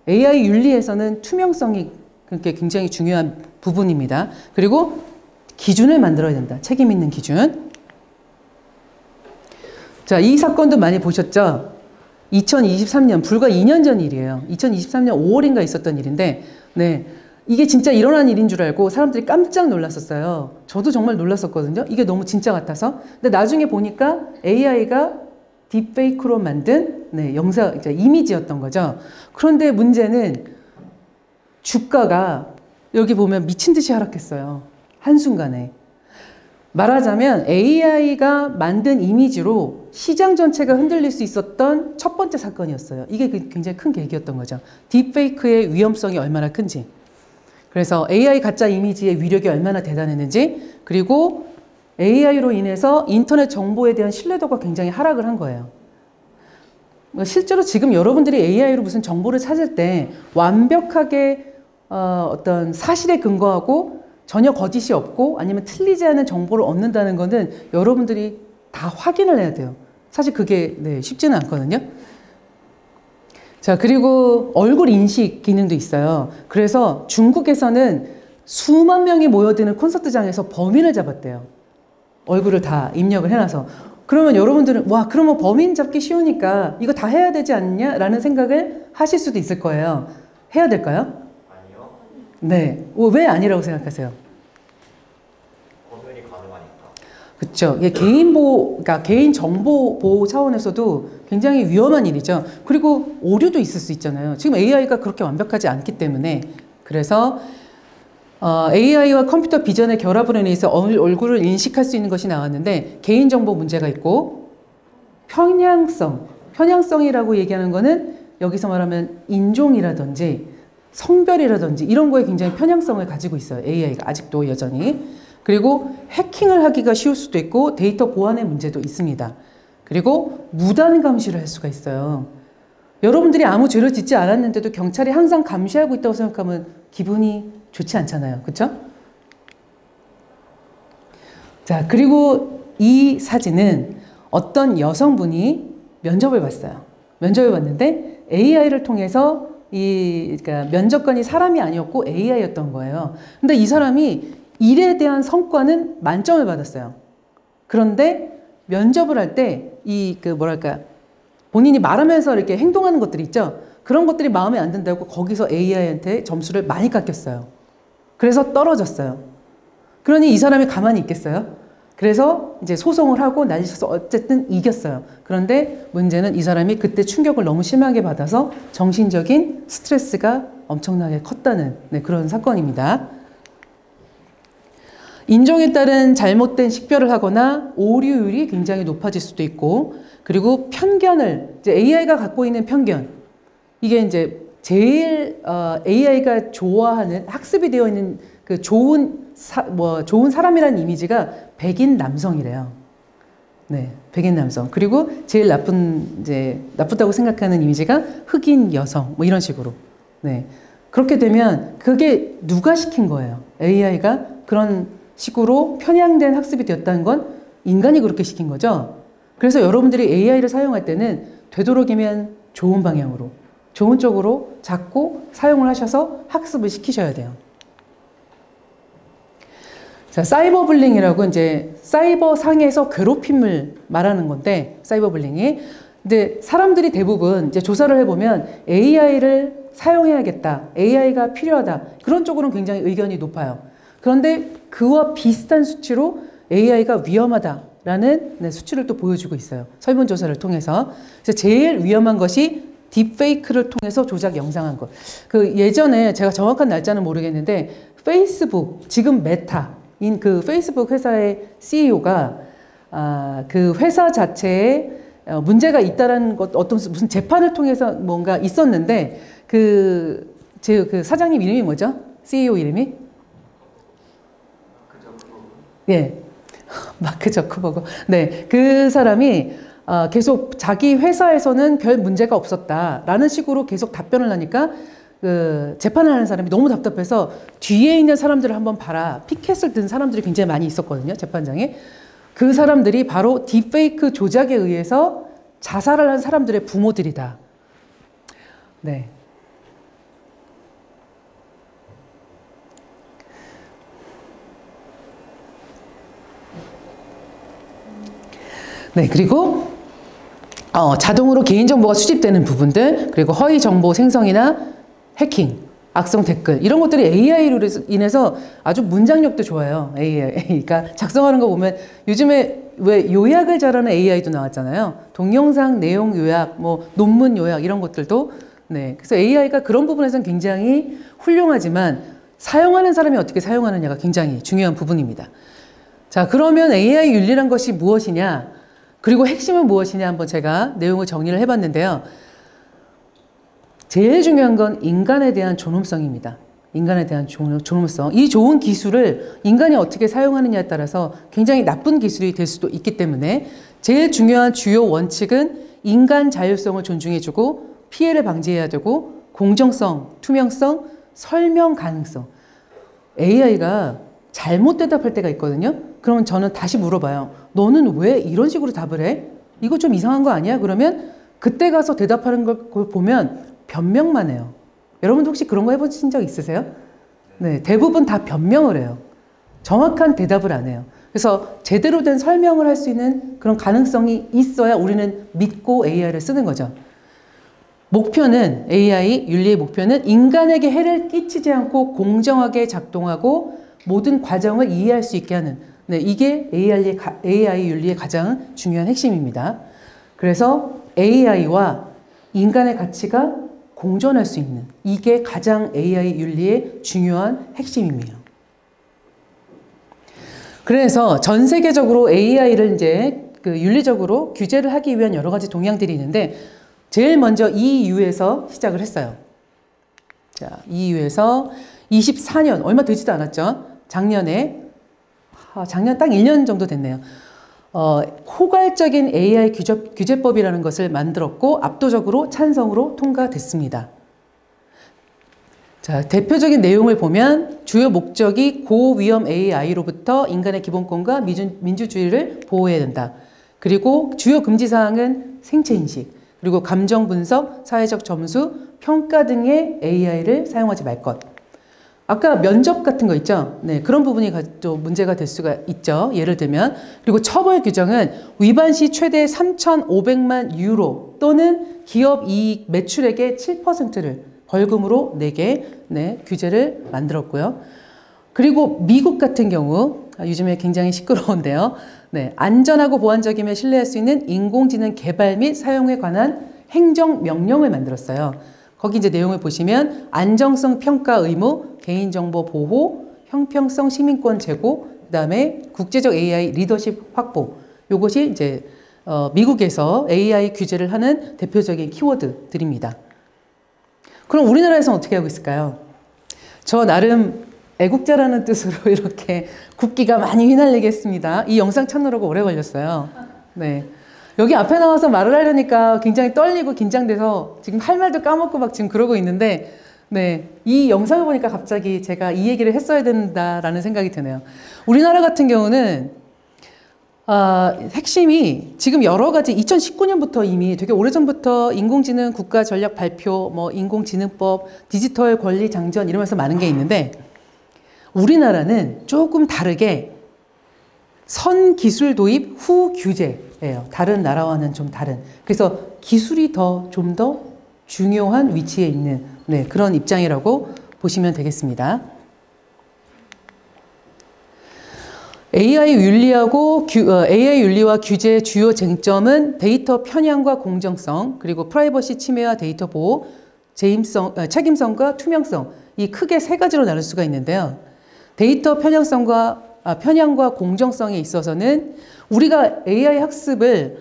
Speaker 3: AI 윤리에서는 투명성이 그렇게 굉장히 중요한 부분입니다. 그리고 기준을 만들어야 된다. 책임 있는 기준. 자, 이 사건도 많이 보셨죠? 2023년, 불과 2년 전 일이에요. 2023년 5월인가 있었던 일인데, 네. 이게 진짜 일어난 일인 줄 알고 사람들이 깜짝 놀랐었어요. 저도 정말 놀랐었거든요. 이게 너무 진짜 같아서. 근데 나중에 보니까 AI가 딥페이크로 만든 네, 영상, 이미지였던 거죠. 그런데 문제는 주가가 여기 보면 미친 듯이 하락했어요. 한순간에. 말하자면 AI가 만든 이미지로 시장 전체가 흔들릴 수 있었던 첫 번째 사건이었어요. 이게 굉장히 큰 계기였던 거죠. 딥페이크의 위험성이 얼마나 큰지. 그래서 AI 가짜 이미지의 위력이 얼마나 대단했는지, 그리고 AI로 인해서 인터넷 정보에 대한 신뢰도가 굉장히 하락을 한 거예요. 실제로 지금 여러분들이 AI로 무슨 정보를 찾을 때 완벽하게 어떤 사실에 근거하고 전혀 거짓이 없고 아니면 틀리지 않은 정보를 얻는다는 것은 여러분들이 다 확인을 해야 돼요. 사실 그게 네, 쉽지는 않거든요. 자, 그리고 얼굴 인식 기능도 있어요. 그래서 중국에서는 수만 명이 모여드는 콘서트장에서 범인을 잡았대요. 얼굴을 다 입력을 해놔서. 그러면 여러분들은 와, 그러면 범인 잡기 쉬우니까 이거 다 해야 되지 않냐? 라는 생각을 하실 수도 있을 거예요. 해야 될까요?
Speaker 6: 아니요.
Speaker 3: 네. 왜 아니라고 생각하세요?
Speaker 6: 검열이 가능하니까.
Speaker 3: 그렇죠. 이게 그러니까 개인 정보 보호 차원에서도 굉장히 위험한 일이죠. 그리고 오류도 있을 수 있잖아요. 지금 AI가 그렇게 완벽하지 않기 때문에. 그래서 AI와 컴퓨터 비전의 결합으로 인해서 얼굴을 인식할 수 있는 것이 나왔는데 개인정보 문제가 있고 편향성이라고 얘기하는 거는 여기서 말하면 인종이라든지 성별이라든지 이런 거에 굉장히 편향성을 가지고 있어요. AI가 아직도 여전히. 그리고 해킹을 하기가 쉬울 수도 있고 데이터 보안의 문제도 있습니다. 그리고 무단 감시를 할 수가 있어요. 여러분들이 아무 죄를 짓지 않았는데도 경찰이 항상 감시하고 있다고 생각하면 기분이 좋지 않잖아요. 그렇죠? 자, 그리고 이 사진은 어떤 여성분이 면접을 봤어요. 면접을 봤는데 AI를 통해서 그러니까 면접관이 사람이 아니었고 AI였던 거예요. 근데 이 사람이 일에 대한 성과는 만점을 받았어요. 그런데 면접을 할 때 본인이 말하면서 이렇게 행동하는 것들이 있죠. 그런 것들이 마음에 안 든다고 거기서 AI한테 점수를 많이 깎였어요. 그래서 떨어졌어요. 그러니 이 사람이 가만히 있겠어요? 그래서 이제 소송을 하고 난리쳐서 어쨌든 이겼어요. 그런데 문제는 이 사람이 그때 충격을 너무 심하게 받아서 정신적인 스트레스가 엄청나게 컸다는 네, 그런 사건입니다. 인종에 따른 잘못된 식별을 하거나 오류율이 굉장히 높아질 수도 있고, 그리고 이제 AI가 갖고 있는 편견, 이게 이제 제일 AI가 좋아하는 학습이 되어 있는 그 좋은 사람이라는 이미지가 백인 남성이래요. 네, 백인 남성. 그리고 제일 나쁘다고 생각하는 이미지가 흑인 여성, 뭐 이런 식으로. 네, 그렇게 되면 그게 누가 시킨 거예요? AI가 그런 식으로 편향된 학습이 되었다는 건 인간이 그렇게 시킨 거죠. 그래서 여러분들이 AI를 사용할 때는 되도록이면 좋은 방향으로, 좋은 쪽으로 잡고 사용을 하셔서 학습을 시키셔야 돼요. 자, 사이버불링이라고 이제 사이버 상에서 괴롭힘을 말하는 건데, 사이버불링이. 근데 사람들이 대부분 이제 조사를 해보면 AI를 사용해야겠다, AI가 필요하다, 그런 쪽으로는 굉장히 의견이 높아요. 그런데 그와 비슷한 수치로 AI가 위험하다라는 수치를 또 보여주고 있어요. 설문조사를 통해서. 그래서 제일 위험한 것이 딥페이크를 통해서 조작 영상한 것. 그 예전에 제가 정확한 날짜는 모르겠는데 페이스북, 지금 메타인 그 페이스북 회사의 CEO가 그 회사 자체에 문제가 있다라는 것, 무슨 재판을 통해서 뭔가 있었는데 그 사장님 이름이 뭐죠? CEO 이름이? 예, 마크 저커버그. 네, 그 사람이 계속 자기 회사에서는 별 문제가 없었다라는 식으로 계속 답변을 하니까 그 재판을 하는 사람이 너무 답답해서 뒤에 있는 사람들을 한번 봐라. 피켓을 든 사람들이 굉장히 많이 있었거든요, 재판장에. 그 사람들이 바로 딥페이크 조작에 의해서 자살을 한 사람들의 부모들이다. 네. 네, 그리고 자동으로 개인정보가 수집되는 부분들, 그리고 허위 정보 생성이나 해킹, 악성 댓글 이런 것들이 AI로 인해서 아주 문장력도 좋아요. AI가 작성하는 거 보면 요즘에 왜 요약을 잘하는 AI도 나왔잖아요. 동영상 내용 요약, 뭐 논문 요약 이런 것들도 네. 그래서 AI가 그런 부분에서는 굉장히 훌륭하지만 사용하는 사람이 어떻게 사용하느냐가 굉장히 중요한 부분입니다. 자, 그러면 AI 윤리란 것이 무엇이냐? 그리고 핵심은 무엇이냐? 한번 제가 내용을 정리를 해봤는데요. 제일 중요한 건 인간에 대한 존엄성입니다. 인간에 대한 존엄성. 이 좋은 기술을 인간이 어떻게 사용하느냐에 따라서 굉장히 나쁜 기술이 될 수도 있기 때문에 제일 중요한 주요 원칙은 인간 자율성을 존중해주고 피해를 방지해야 되고 공정성, 투명성, 설명 가능성. AI가 잘못 대답할 때가 있거든요. 그러면 저는 다시 물어봐요. 너는 왜 이런 식으로 답을 해? 이거 좀 이상한 거 아니야? 그러면 그때 가서 대답하는 걸 보면 변명만 해요. 여러분도 혹시 그런 거 해보신 적 있으세요? 네, 대부분 다 변명을 해요. 정확한 대답을 안 해요. 그래서 제대로 된 설명을 할 수 있는 그런 가능성이 있어야 우리는 믿고 AI를 쓰는 거죠. 목표는, AI 윤리의 목표는 인간에게 해를 끼치지 않고 공정하게 작동하고 모든 과정을 이해할 수 있게 하는, 네, 이게 AI 윤리의 가장 중요한 핵심입니다. 그래서 AI와 인간의 가치가 공존할 수 있는, 이게 가장 AI 윤리의 중요한 핵심이에요. 그래서 전 세계적으로 AI를 이제 윤리적으로 규제를 하기 위한 여러 가지 동향들이 있는데, 제일 먼저 EU에서 시작을 했어요. 자, EU에서 24년, 얼마 되지도 않았죠. 작년에, 작년 딱 1년 정도 됐네요. 포괄적인 AI 규제법이라는 것을 만들었고 압도적으로 찬성으로 통과됐습니다. 자, 대표적인 내용을 보면 주요 목적이 고위험 AI로부터 인간의 기본권과 민주주의를 보호해야 된다. 그리고 주요 금지사항은 생체인식, 그리고 감정 분석, 사회적 점수, 평가 등의 AI를 사용하지 말 것. 아까 면접 같은 거 있죠? 네, 그런 부분이 좀 문제가 될 수가 있죠. 예를 들면. 그리고 처벌 규정은 위반 시 최대 3,500만 유로 또는 기업 이익 매출액의 7%를 벌금으로 내게, 네, 규제를 만들었고요. 그리고 미국 같은 경우, 요즘에 굉장히 시끄러운데요. 네, 안전하고 보안적이며 신뢰할 수 있는 인공지능 개발 및 사용에 관한 행정명령을 만들었어요. 거기 이제 내용을 보시면 안정성 평가 의무, 개인정보 보호, 형평성 시민권 제고, 그 다음에 국제적 AI 리더십 확보. 요것이 이제 미국에서 AI 규제를 하는 대표적인 키워드들입니다. 그럼 우리나라에서는 어떻게 하고 있을까요? 저 나름 애국자라는 뜻으로 이렇게 국기가 많이 휘날리게 했습니다. 이 영상 찾느라고 오래 걸렸어요. 네. 여기 앞에 나와서 말을 하려니까 굉장히 떨리고 긴장돼서 지금 할 말도 까먹고 막 지금 그러고 있는데, 네, 이 영상을 보니까 갑자기 제가 이 얘기를 했어야 된다라는 생각이 드네요. 우리나라 같은 경우는 핵심이 지금 여러 가지 2019년부터 이미 되게 오래전부터 인공지능 국가 전략 발표, 뭐 인공지능법, 디지털 권리 장전 이러면서 많은 게 있는데, 우리나라는 조금 다르게 선 기술 도입 후 규제예요. 다른 나라와는 좀 다른. 그래서 기술이 좀 더 중요한 위치에 있는, 네, 그런 입장이라고 보시면 되겠습니다. AI 윤리와 규제의 주요 쟁점은 데이터 편향과 공정성, 그리고 프라이버시 침해와 데이터 보호, 책임성과 투명성, 이 크게 세 가지로 나눌 수가 있는데요. 데이터 편향과 공정성에 있어서는 우리가 AI 학습을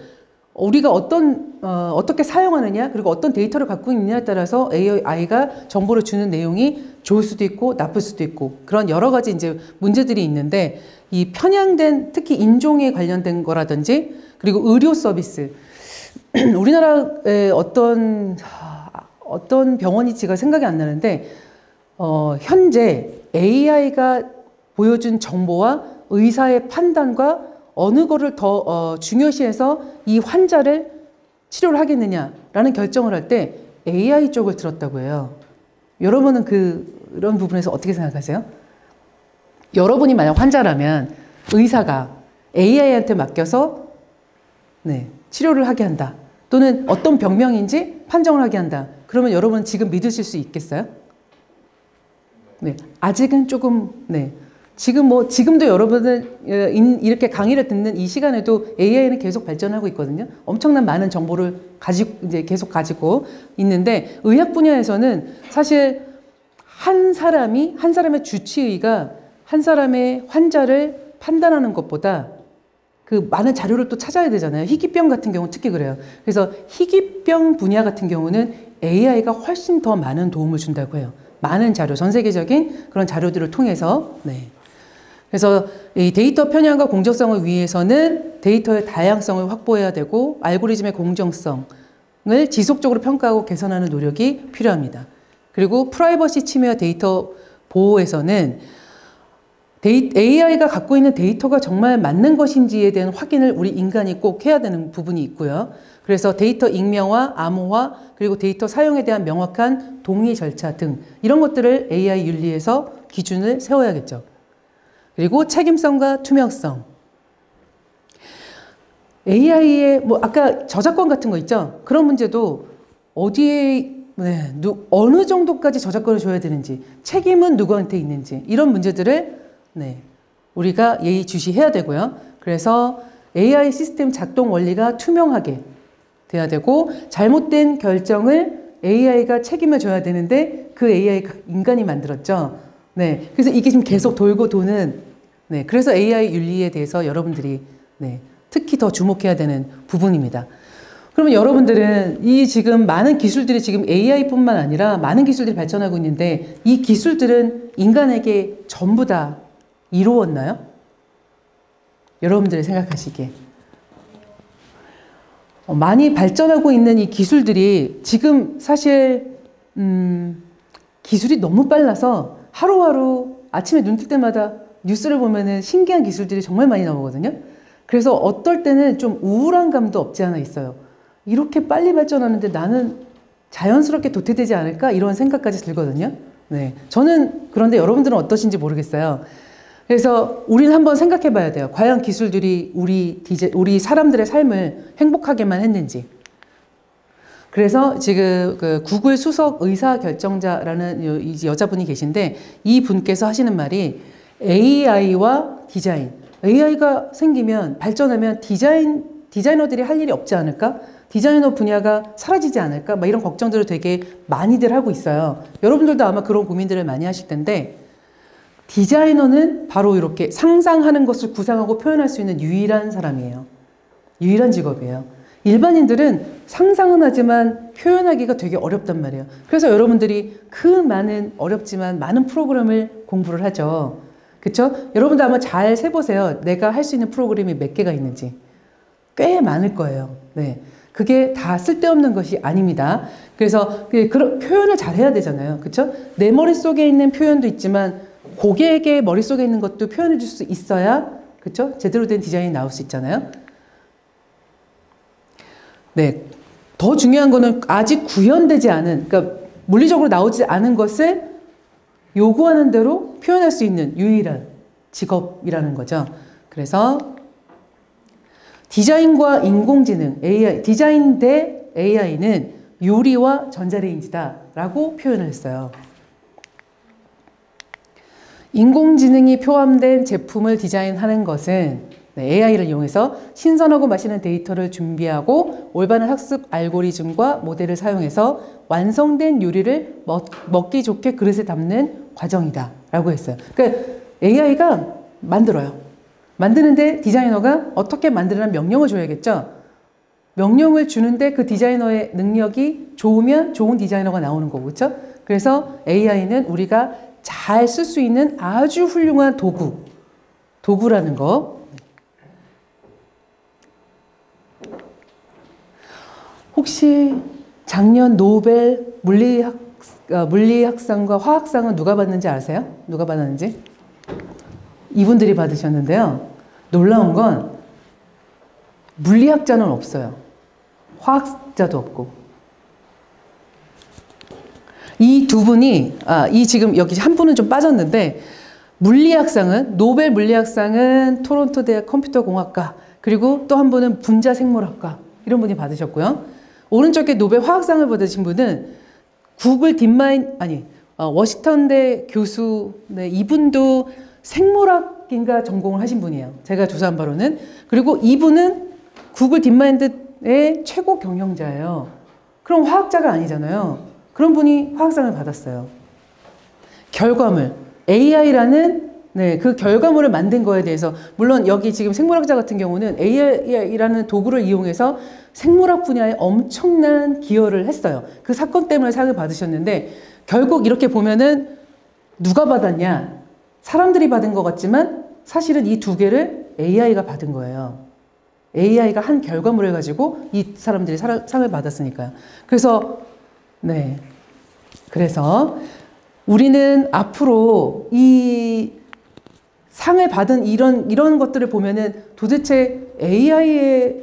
Speaker 3: 우리가 어떻게 사용하느냐, 그리고 어떤 데이터를 갖고 있느냐에 따라서 AI가 정보를 주는 내용이 좋을 수도 있고 나쁠 수도 있고 그런 여러 가지 이제 문제들이 있는데, 이 편향된 특히 인종에 관련된 거라든지, 그리고 의료 서비스, 우리나라의 어떤 병원이 제가 생각이 안 나는데, 현재 AI가 보여준 정보와 의사의 판단과 어느 거를 더 중요시해서 이 환자를 치료를 하겠느냐라는 결정을 할 때 AI 쪽을 들었다고 해요. 여러분은 그런 부분에서 어떻게 생각하세요? 여러분이 만약 환자라면 의사가 AI한테 맡겨서 네, 치료를 하게 한다. 또는 어떤 병명인지 판정을 하게 한다. 그러면 여러분 지금 믿으실 수 있겠어요? 네, 아직은 조금, 네. 지금도 여러분들 이렇게 강의를 듣는 이 시간에도 AI는 계속 발전하고 있거든요. 엄청난 많은 정보를 이제 계속 가지고 있는데, 의학 분야에서는 사실 한 사람의 주치의가 한 사람의 환자를 판단하는 것보다 그 많은 자료를 또 찾아야 되잖아요. 희귀병 같은 경우 특히 그래요. 그래서 희귀병 분야 같은 경우는 AI가 훨씬 더 많은 도움을 준다고 해요. 많은 자료, 전 세계적인 그런 자료들을 통해서. 네. 그래서 이 데이터 편향과 공정성을 위해서는 데이터의 다양성을 확보해야 되고 알고리즘의 공정성을 지속적으로 평가하고 개선하는 노력이 필요합니다. 그리고 프라이버시 침해와 데이터 보호에서는 AI가 갖고 있는 데이터가 정말 맞는 것인지에 대한 확인을 우리 인간이 꼭 해야 되는 부분이 있고요. 그래서 데이터 익명화, 암호화, 그리고 데이터 사용에 대한 명확한 동의 절차 등 이런 것들을 AI 윤리에서 기준을 세워야겠죠. 그리고 책임성과 투명성. AI의 아까 저작권 같은 거 있죠? 그런 문제도 어디에 어느 정도까지 저작권을 줘야 되는지, 책임은 누구한테 있는지 이런 문제들을 우리가 예의주시해야 되고요. 그래서 AI 시스템 작동 원리가 투명하게 돼야 되고 잘못된 결정을 AI가 책임을 져야 되는데 그 AI가 인간이 만들었죠. 네, 그래서 이게 지금 계속 돌고 도는 그래서 AI 윤리에 대해서 여러분들이 특히 더 주목해야 되는 부분입니다. 그러면 여러분들은 이 지금 많은 기술들이 지금 AI뿐만 아니라 많은 기술들이 발전하고 있는데 이 기술들은 인간에게 전부 다 이루었나요? 여러분들이 생각하시기에. 많이 발전하고 있는 이 기술들이 지금 사실 기술이 너무 빨라서 하루하루 아침에 눈 뜰 때마다 뉴스를 보면은 신기한 기술들이 정말 많이 나오거든요. 그래서 어떨 때는 좀 우울한 감도 없지 않아 있어요. 이렇게 빨리 발전하는데 나는 자연스럽게 도태되지 않을까? 이런 생각까지 들거든요. 네. 저는 그런데 여러분들은 어떠신지 모르겠어요. 그래서 우리는 한번 생각해 봐야 돼요. 과연 기술들이 우리 사람들의 삶을 행복하게만 했는지. 그래서 지금 그 구글 수석 의사결정자라는 이 여자분이 계신데 이 분께서 하시는 말이 AI와 디자인. AI가 생기면 발전하면 디자이너들이 할 일이 없지 않을까? 디자이너 분야가 사라지지 않을까? 막 이런 걱정들을 되게 많이들 하고 있어요. 여러분들도 아마 그런 고민들을 많이 하실 텐데 디자이너는 바로 이렇게 상상하는 것을 구상하고 표현할 수 있는 유일한 사람이에요. 유일한 직업이에요. 일반인들은 상상은 하지만 표현하기가 되게 어렵단 말이에요. 그래서 여러분들이 그 많은 어렵지만 많은 프로그램을 공부를 하죠. 그쵸? 여러분들 아마 잘 세보세요. 내가 할 수 있는 프로그램이 몇 개가 있는지. 꽤 많을 거예요. 네. 그게 다 쓸데없는 것이 아닙니다. 그래서 그런 표현을 잘 해야 되잖아요. 그쵸? 내 머릿속에 있는 표현도 있지만 고객의 머릿속에 있는 것도 표현해 줄 수 있어야 그쵸? 제대로 된 디자인이 나올 수 있잖아요. 네. 더 중요한 거는 아직 구현되지 않은, 그러니까 물리적으로 나오지 않은 것을 요구하는 대로 표현할 수 있는 유일한 직업이라는 거죠. 그래서 디자인과 인공지능, AI, 디자인 대 AI는 요리와 전자레인지다라고 표현을 했어요. 인공지능이 포함된 제품을 디자인하는 것은 AI를 이용해서 신선하고 맛있는 데이터를 준비하고 올바른 학습 알고리즘과 모델을 사용해서 완성된 요리를 먹기 좋게 그릇에 담는 과정이다 라고 했어요. 그러니까 AI가 만들어요. 만드는데 디자이너가 어떻게 만들라는 명령을 줘야겠죠. 명령을 주는데 그 디자이너의 능력이 좋으면 좋은 디자이너가 나오는 거고, 그렇죠? 그래서 AI는 우리가 잘 쓸 수 있는 아주 훌륭한 도구라는 거. 혹시 작년 노벨 물리학상과 화학상은 누가 받는지 아세요? 누가 받았는지? 이분들이 받으셨는데요. 놀라운 건 물리학자는 없어요. 화학자도 없고. 이 두 분이, 지금 여기 한 분은 좀 빠졌는데, 노벨 물리학상은 토론토 대학 컴퓨터공학과, 그리고 또 한 분은 분자 생물학과 이런 분이 받으셨고요. 오른쪽에 노벨 화학상을 받으신 분은 구글 딥마인 워싱턴대 교수, 네, 이분도 생물학인가 전공을 하신 분이에요. 제가 조사한 바로는. 그리고 이분은 구글 딥마인드의 최고 경영자예요. 그럼 화학자가 아니잖아요. 그런 분이 화학상을 받았어요. 결과물, AI라는 그 결과물을 만든 거에 대해서, 물론 여기 지금 생물학자 같은 경우는 AI라는 도구를 이용해서 생물학 분야에 엄청난 기여를 했어요. 그 사건 때문에 상을 받으셨는데, 결국 이렇게 보면은 누가 받았냐? 사람들이 받은 것 같지만 사실은 이 두 개를 AI가 받은 거예요. AI가 한 결과물을 가지고 이 사람들이 상을 받았으니까요. 그래서 우리는 앞으로 이 상을 받은 이런 것들을 보면은 도대체 AI가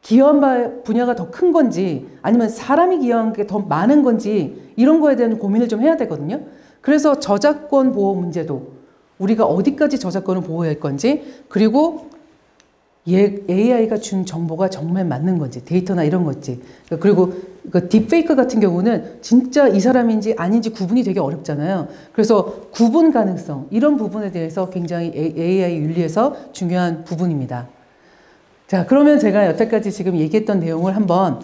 Speaker 3: 기여한 분야가 더 큰 건지 아니면 사람이 기여한 게 더 많은 건지 이런 거에 대한 고민을 좀 해야 되거든요. 그래서 저작권 보호 문제도 우리가 어디까지 저작권을 보호할 건지, 그리고 AI가 준 정보가 정말 맞는 건지, 데이터나 이런 건지, 그리고 그 딥페이크 같은 경우는 진짜 이 사람인지 아닌지 구분이 되게 어렵잖아요. 그래서 구분 가능성, 이런 부분에 대해서 굉장히 AI 윤리에서 중요한 부분입니다. 자, 그러면 제가 여태까지 지금 얘기했던 내용을 한번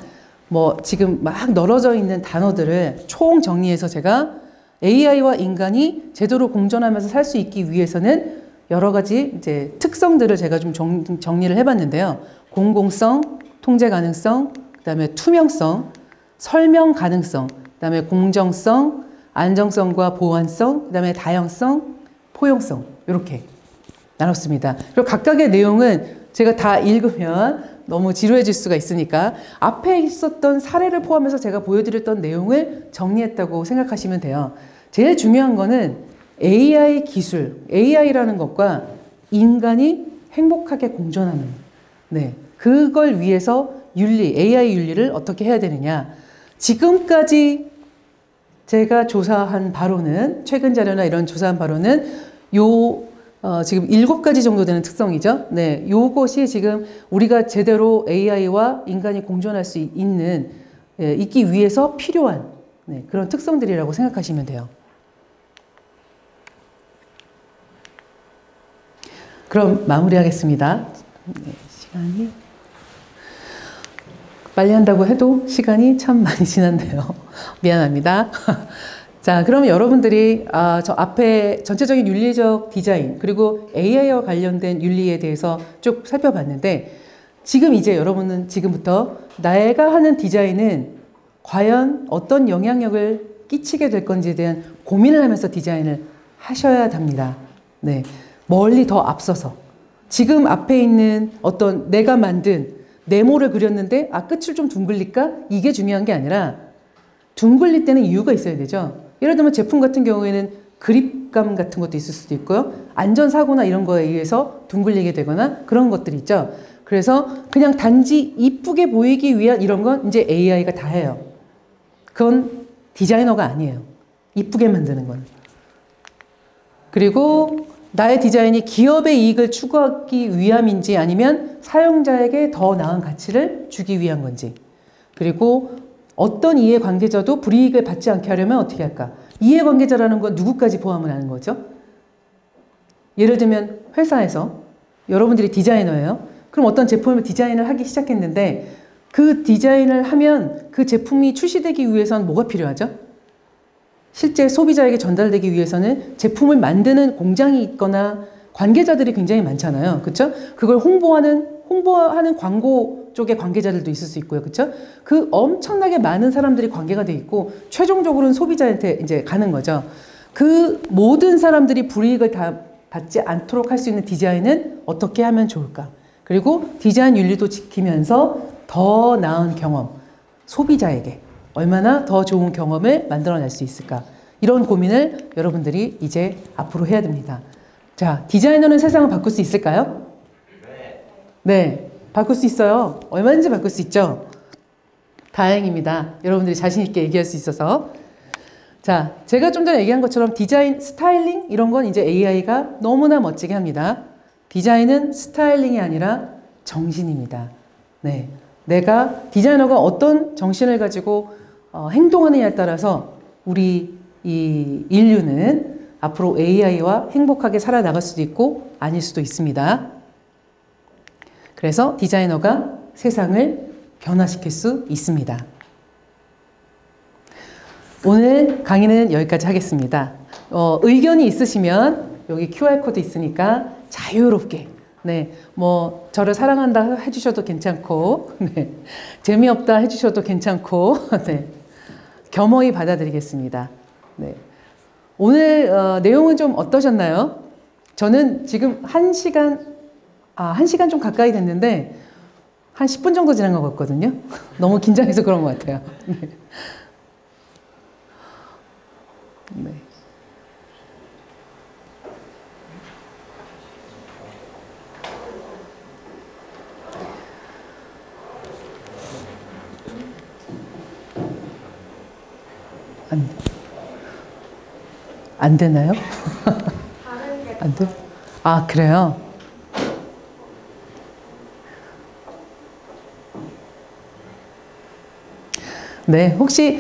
Speaker 3: 지금 막 널어져 있는 단어들을 총 정리해서 제가 AI와 인간이 제대로 공존하면서 살 수 있기 위해서는 여러 가지 이제 특성들을 제가 좀 정리를 해봤는데요. 공공성, 통제 가능성, 그다음에 투명성, 설명 가능성, 그다음에 공정성, 안정성과 보완성, 그다음에 다양성, 포용성, 이렇게 나눴습니다. 그리고 각각의 내용은 제가 다 읽으면 너무 지루해질 수가 있으니까 앞에 있었던 사례를 포함해서 제가 보여드렸던 내용을 정리했다고 생각하시면 돼요. 제일 중요한 거는 AI 기술, AI라는 것과 인간이 행복하게 공존하는, 그걸 위해서 AI 윤리를 어떻게 해야 되느냐. 지금까지 제가 조사한 바로는, 최근 자료나 이런 조사한 바로는 지금 7가지 정도 되는 특성이죠. 요것이 지금 우리가 제대로 AI와 인간이 공존할 수 있기 위해서 필요한 그런 특성들이라고 생각하시면 돼요. 그럼 마무리하겠습니다. 시간이 빨리 한다고 해도 시간이 참 많이 지났네요. 미안합니다. 자, 그러면 여러분들이 저 앞에 전체적인 윤리적 디자인 그리고 AI와 관련된 윤리에 대해서 쭉 살펴봤는데, 지금 이제 여러분은 지금부터 내가 하는 디자인은 과연 어떤 영향력을 끼치게 될 건지에 대한 고민을 하면서 디자인을 하셔야 합니다. 멀리 더 앞서서 지금 앞에 있는 어떤 내가 만든 네모를 그렸는데 끝을 좀 둥글릴까? 이게 중요한 게 아니라, 둥글릴 때는 이유가 있어야 되죠. 예를 들면 제품 같은 경우에는 그립감 같은 것도 있을 수도 있고요. 안전사고나 이런 거에 의해서 둥글리게 되거나 그런 것들이 있죠. 그래서 그냥 단지 이쁘게 보이기 위한 이런 건 이제 AI가 다 해요. 그건 디자이너가 아니에요. 이쁘게 만드는 건. 그리고 나의 디자인이 기업의 이익을 추구하기 위함인지 아니면 사용자에게 더 나은 가치를 주기 위한 건지, 그리고 어떤 이해관계자도 불이익을 받지 않게 하려면 어떻게 할까? 이해관계자라는 건 누구까지 포함을 하는 거죠? 예를 들면 회사에서 여러분들이 디자이너예요. 그럼 어떤 제품을 디자인을 하기 시작했는데 그 디자인을 하면 그 제품이 출시되기 위해서는 뭐가 필요하죠? 실제 소비자에게 전달되기 위해서는 제품을 만드는 공장이 있거나 관계자들이 굉장히 많잖아요. 그렇죠? 그걸 홍보하는 광고 쪽의 관계자들도 있을 수 있고요. 그렇죠? 그 엄청나게 많은 사람들이 관계가 돼 있고 최종적으로는 소비자한테 이제 가는 거죠. 그 모든 사람들이 불이익을 다 받지 않도록 할 수 있는 디자인은 어떻게 하면 좋을까? 그리고 디자인 윤리도 지키면서 더 나은 경험, 소비자에게 얼마나 더 좋은 경험을 만들어낼 수 있을까? 이런 고민을 여러분들이 이제 앞으로 해야 됩니다. 자, 디자이너는 세상을 바꿀 수 있을까요? 네, 바꿀 수 있어요. 얼마든지 바꿀 수 있죠. 다행입니다. 여러분들이 자신 있게 얘기할 수 있어서. 자, 제가 좀 전에 얘기한 것처럼 디자인, 스타일링 이런 건 이제 AI가 너무나 멋지게 합니다. 디자인은 스타일링이 아니라 정신입니다. 네. 내가 디자이너가 어떤 정신을 가지고 행동하느냐에 따라서 우리 이 인류는 앞으로 AI와 행복하게 살아나갈 수도 있고 아닐 수도 있습니다. 그래서 디자이너가 세상을 변화시킬 수 있습니다. 오늘 강의는 여기까지 하겠습니다. 의견이 있으시면 여기 QR코드 있으니까 자유롭게 네, 뭐 저를 사랑한다 해주셔도 괜찮고 네, 재미없다 해주셔도 괜찮고 네, 겸허히 받아들이겠습니다. 네. 오늘 내용은 좀 어떠셨나요? 저는 지금 1시간 좀 가까이 됐는데 한 10분 정도 지난 것 같거든요. 너무 긴장해서 그런 것 같아요. 네. 네. 안 되나요? 안 돼? 아, 그래요? 네, 혹시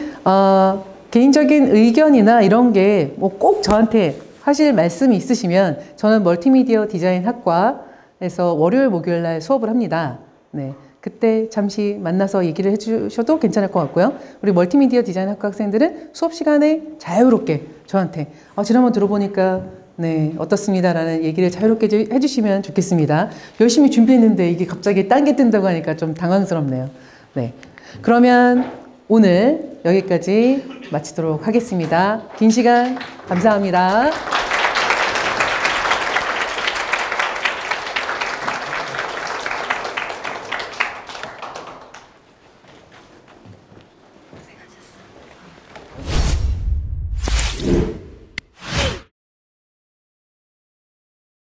Speaker 3: 개인적인 의견이나 이런 게 뭐 꼭 저한테 하실 말씀이 있으시면 저는 멀티미디어 디자인 학과에서 월요일, 목요일 날 수업을 합니다. 네. 그때 잠시 만나서 얘기를 해주셔도 괜찮을 것 같고요. 우리 멀티미디어 디자인 학과 학생들은 수업 시간에 자유롭게 저한테 지난번 들어보니까 네 어떻습니다라는 얘기를 자유롭게 해주시면 좋겠습니다. 열심히 준비했는데 이게 갑자기 딴 게 뜬다고 하니까 좀 당황스럽네요. 네, 그러면 오늘 여기까지 마치도록 하겠습니다. 긴 시간 감사합니다.